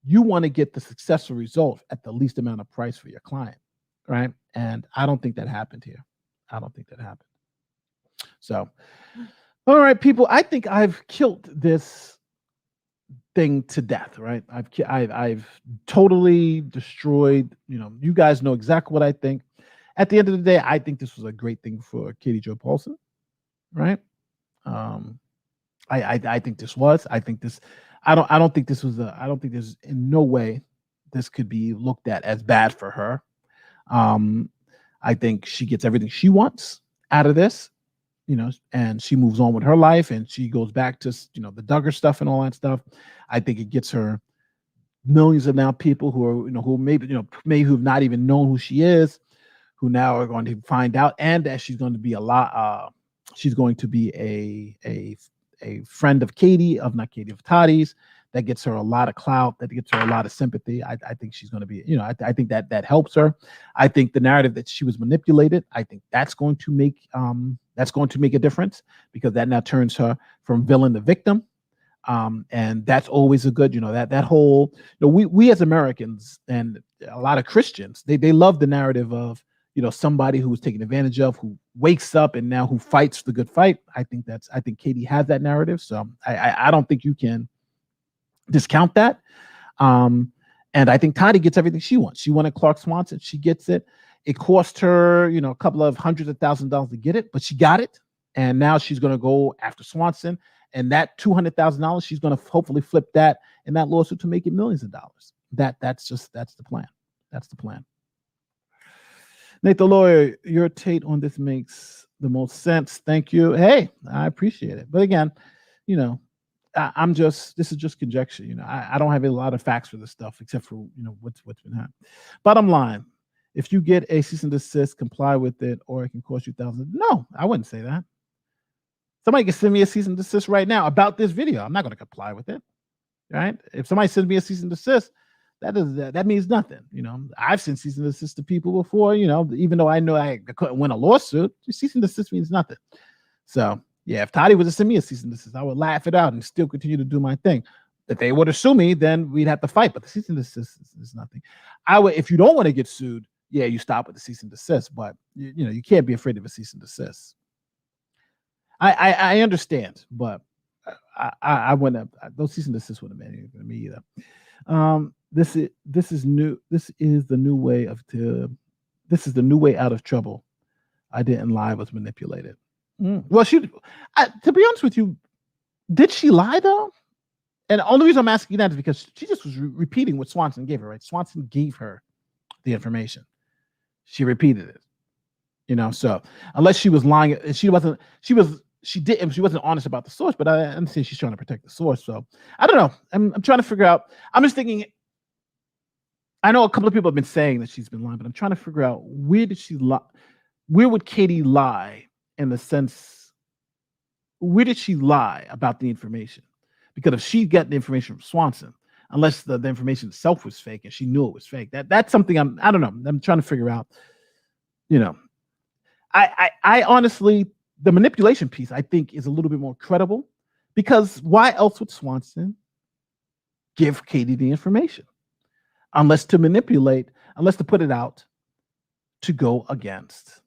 You want to get the successful result at the least amount of price for your client, right? And I don't think that happened here. So, all right, people, I think I've killed this thing to death, right? I've totally destroyed, you guys know exactly what I think. At the end of the day, I think this was a great thing for Katie Jo Paulson, right? I think this was. I think this. I don't think this was I don't think there's in no way this could be looked at as bad for her. I think she gets everything she wants out of this, and she moves on with her life, and she goes back to the Duggar stuff and all that stuff. I think it gets her millions of now people who are who maybe who've not even known who she is, who now are going to find out, and that she's going to be she's going to be a friend of Katie, of Tati's. That gets her a lot of clout. That gets her a lot of sympathy. I think she's going to be, I think that helps her. I think the narrative that she was manipulated, I think that's going to make That's going to make a difference because that now turns her from villain to victim. And that's always a good, that whole, we as Americans and a lot of Christians, they love the narrative of, somebody who was taken advantage of, who wakes up and now who fights the good fight. I think Katie has that narrative. So I don't think you can discount that. And I think Tati gets everything she wants. She wanted Clark Swanson. She gets it. It cost her, a couple of $100,000 to get it, but she got it. And now she's going to go after Swanson. And that $200,000, she's going to hopefully flip that in that lawsuit to make it millions of dollars. That's the plan. That's the plan. Nate the lawyer, your take on this makes the most sense. Thank you. Hey, I appreciate it. But again, this is just conjecture. I don't have a lot of facts for this stuff except for what's been happening. Bottom line, if you get a cease and desist, comply with it, or it can cost you thousands. No, I wouldn't say that. Somebody can send me a cease and desist right now about this video. I'm not going to comply with it. Right? If somebody sends me a cease and desist, that means nothing. I've sent cease and desist to people before, even though I know I couldn't win a lawsuit, cease and desist means nothing. So yeah, if Tati was to send me a cease and desist, I would laugh it out and still continue to do my thing. If they were to sue me, then we'd have to fight. But the cease and desist is nothing. If you don't want to get sued, yeah, you stop with the cease and desist. But you can't be afraid of a cease and desist. I understand, but I wouldn't have, those cease and desist wouldn't have been anything to me either. This is new. This is the new way out of trouble. I didn't lie, was manipulated. Well, to be honest with you, did she lie though? And the only reason I'm asking that is because she just was repeating what Swanson gave her, right? Swanson gave her the information. She repeated it. So unless she was lying, she wasn't honest about the source, but I understand she's trying to protect the source. So I don't know. I'm trying to figure out. I'm just thinking, I know a couple of people have been saying that she's been lying, but I'm trying to figure out where did she lie? Where would Katie lie in the sense, where did she lie about the information? Because if she got the information from Swanson, unless the information itself was fake and she knew it was fake, that's something I don't know. I'm trying to figure out, I honestly, the manipulation piece, I think, is a little bit more credible because why else would Swanson give Katie the information? Unless to manipulate, unless to put it out to go against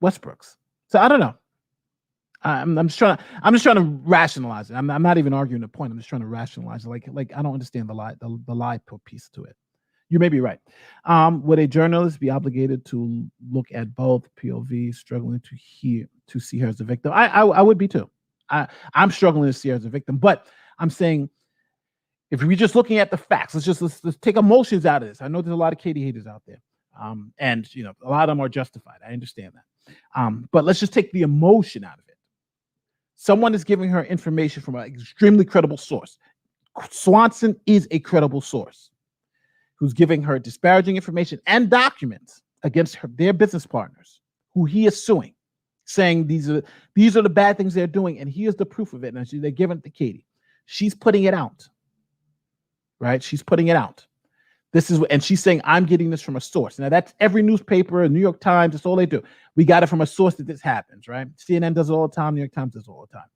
Westbrook's. So I don't know. I'm just trying to rationalize it. I'm not even arguing the point. I'm just trying to rationalize it. Like I don't understand the lie piece to it. You may be right. Would a journalist be obligated to look at both POVs, struggling to see her as a victim? I would be too. I'm struggling to see her as a victim, but I'm saying if we're just looking at the facts, let's take emotions out of this. I know there's a lot of Katie haters out there, and a lot of them are justified. I understand that, but let's just take the emotion out of it. Someone is giving her information from an extremely credible source. Swanson is a credible source who's giving her disparaging information and documents against their business partners who he is suing, saying these are the bad things they're doing, and here's the proof of it. And they're giving it to Katie. She's putting it out, right? She's putting it out. And she's saying, I'm getting this from a source. Now, that's every newspaper, New York Times, that's all they do. We got it from a source that this happens, right? CNN does it all the time. New York Times does it all the time.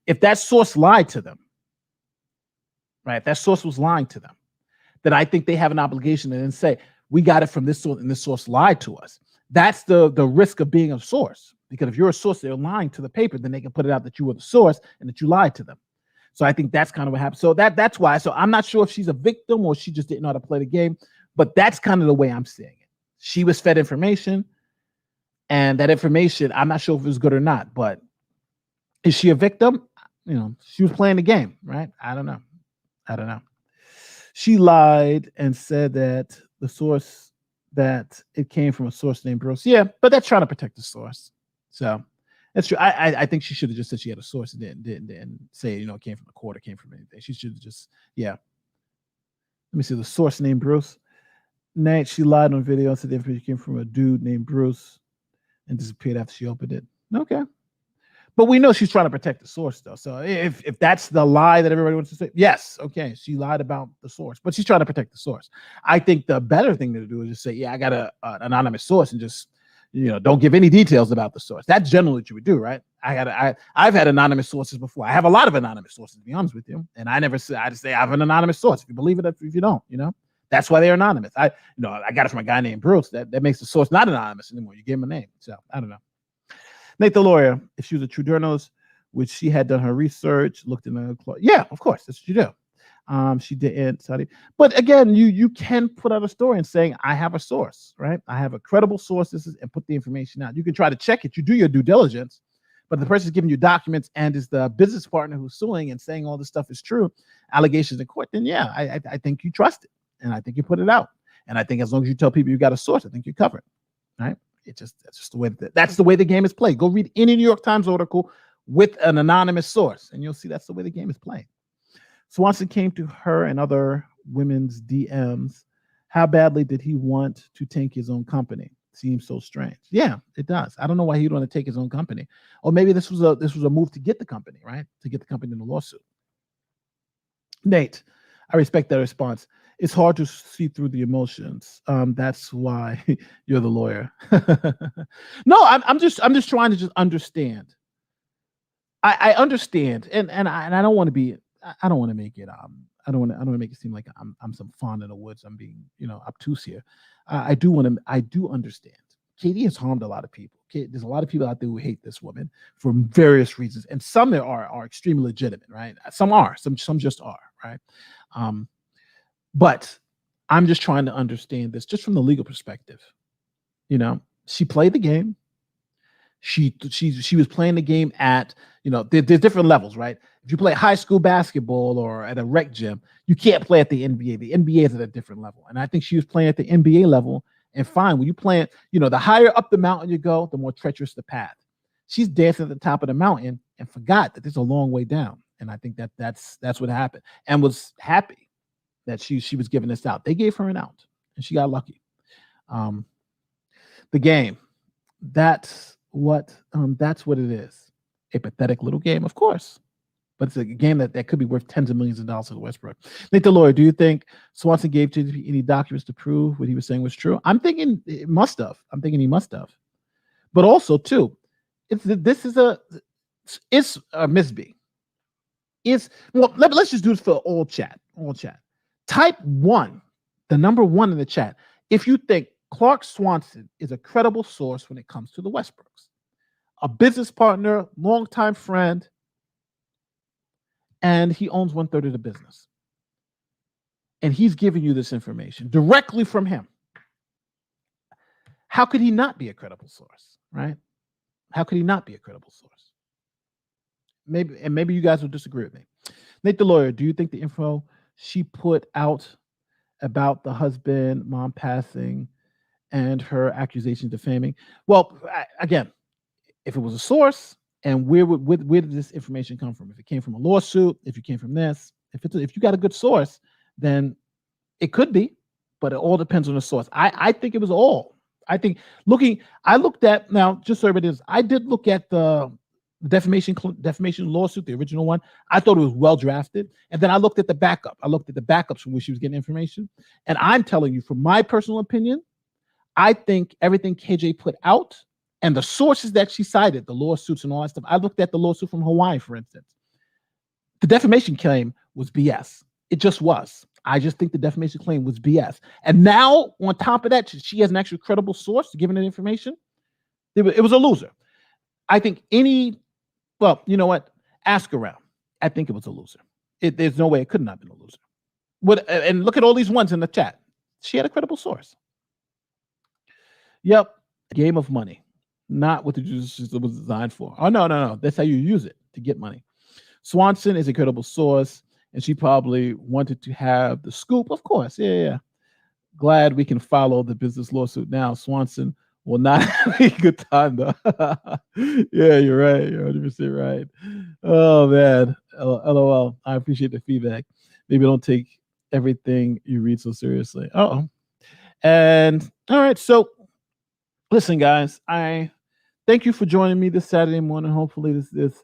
If that source lied to them, right? If that source was lying to them, then I think they have an obligation to then say, we got it from this source and this source lied to us. That's the risk of being a source. Because if you're a source, they're lying to the paper, then they can put it out that you were the source and that you lied to them. So I think that's kind of what happened. So that's why. So I'm not sure if she's a victim or she just didn't know how to play the game, but that's kind of the way I'm seeing it. She was fed information, and that information, I'm not sure if it was good or not, but is she a victim? She was playing the game, right? I don't know. She lied and said that that it came from a source named Bruce. Yeah, but that's trying to protect the source. So that's true. I think she should have just said she had a source and didn't say, it came from the court or came from anything. She should have just, yeah. Let me see, the source named Bruce. Nate, she lied on video and said the information came from a dude named Bruce and disappeared after she opened it. Okay. But we know she's trying to protect the source, though. So if that's the lie that everybody wants to say, yes, okay, she lied about the source, but she's trying to protect the source. I think the better thing to do is just say, yeah, I got an anonymous source and just, don't give any details about the source. That's generally what you would do, right? I've had anonymous sources before. I have a lot of anonymous sources, to be honest with you. And I just say I have an anonymous source. If you believe it, if you don't, that's why they're anonymous. I got it from a guy named Bruce. That makes the source not anonymous anymore. You gave him a name. So I don't know. Nate the lawyer, if she was a true journalist, which she had done her research, looked in the yeah, of course, that's what you do. She didn't study, but again, you can put out a story and saying I have a source, right? I have a credible source. And put the information out. You can try to check it. You do your due diligence, but the person's giving you documents and is the business partner who's suing and saying all this stuff is true, allegations in court. Then yeah, I think you trust it, and I think you put it out, and I think as long as you tell people you got a source, I think you're covered, right? That's just the way that's the way the game is played. Go read any New York Times article with an anonymous source, and you'll see that's the way the game is played. Swanson came to her and other women's DMs. How badly did he want to take his own company? Seems so strange. Yeah, it does. I don't know why he'd want to take his own company. Or maybe this was a move to get the company, right? To get the company in the lawsuit. Nate, I respect that response. It's hard to see through the emotions. That's why you're the lawyer. No, I'm just trying to just understand. I understand, and I don't want to be. I don't want to make it. I don't want to make it seem like I'm some fawn in the woods. I'm being obtuse here. I do understand. Katie has harmed a lot of people. There's a lot of people out there who hate this woman for various reasons, and some are extremely legitimate, right? Some are. Some just are, right? But I'm just trying to understand this just from the legal perspective. She played the game. She was playing the game at, there's different levels, right? If you play high school basketball or at a rec gym, you can't play at the NBA. The NBA is at a different level. And I think she was playing at the NBA level. And fine, when you play it, the higher up the mountain you go, the more treacherous the path. She's dancing at the top of the mountain and forgot that there's a long way down. And I think that's what happened, and was happy that she was giving this out. They gave her an out and she got lucky. The game, that's what it is. A pathetic little game, of course, but it's a game that could be worth tens of millions of dollars to the Westbrook. Nate the lawyer, do you think Swanson gave JP any documents to prove what he was saying was true? I'm thinking he must have. But also too, it's a misbe. Let's just do this for all chat. Type 1, the number 1 in the chat, if you think Clark Swanson is a credible source when it comes to the Westbrooks. A business partner, longtime friend, and he owns 1/3 of the business. And he's giving you this information directly from him. How could he not be a credible source, right? How could he not be a credible source? Maybe you guys will disagree with me. Nate the lawyer, do you think the info she put out about the husband, mom passing, and her accusation defaming? Well, again, if it was a source, and where did this information come from? If it came from a lawsuit, if it came from this, if you got a good source, then it could be, but it all depends on the source. I think it was all. I looked at, now, just so everybody knows, I did look at the defamation lawsuit, the original one. I thought it was well drafted. And then I looked at the backup. I looked at the backups from which she was getting information. And I'm telling you, from my personal opinion, I think everything KJ put out and the sources that she cited, the lawsuits and all that stuff. I looked at the lawsuit from Hawaii, for instance. The defamation claim was BS. It just was. I just think the defamation claim was BS. And now, on top of that, she has an actual credible source giving it information. It was a loser. I think well, you know what? Ask around. I think it was a loser. There's no way it could not have been a loser. And look at all these ones in the chat. She had a credible source. Yep. Game of money. Not what the system was designed for. Oh, no. That's how you use it, to get money. Swanson is a credible source, and she probably wanted to have the scoop. Of course. Yeah. Glad we can follow the business lawsuit now. Swanson will not have a good time, though. Yeah, you're right. You're 100% right. Oh, man. LOL. I appreciate the feedback. Maybe don't take everything you read so seriously. And all right. So listen, guys, I thank you for joining me this Saturday morning. Hopefully this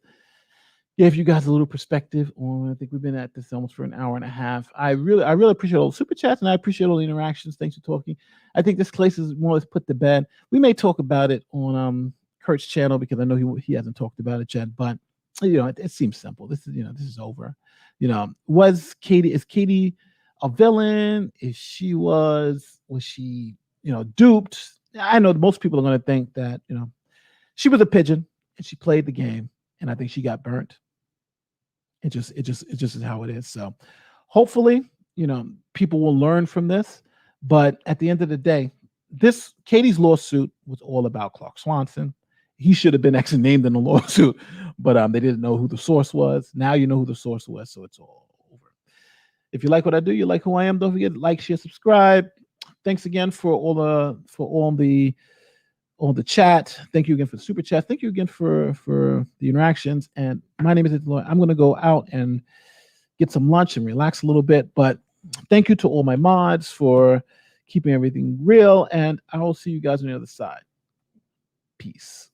gave you guys a little perspective on. I think we've been at this almost for an hour and a half. I really appreciate all the super chats, and I appreciate all the interactions. Thanks for talking. I think this case is more or less put to bed. We may talk about it on Kurt's channel because I know he hasn't talked about it yet. But it seems simple. This is over. Is Katie a villain? Was she duped? I know most people are going to think that she was a pigeon and she played the game, and I think she got burnt. It just is how it is. So hopefully, people will learn from this. But at the end of the day, Katie's lawsuit was all about Clark Swanson. He should have been actually named in the lawsuit, but they didn't know who the source was. Now you know who the source was, so it's all over. If you like what I do, you like who I am, don't forget to like, share, subscribe. Thanks again for all the chat. Thank you again for the super chat. Thank you again for the interactions. And my name is Lloyd. I'm going to go out and get some lunch and relax a little bit. But thank you to all my mods for keeping everything real. And I will see you guys on the other side. Peace.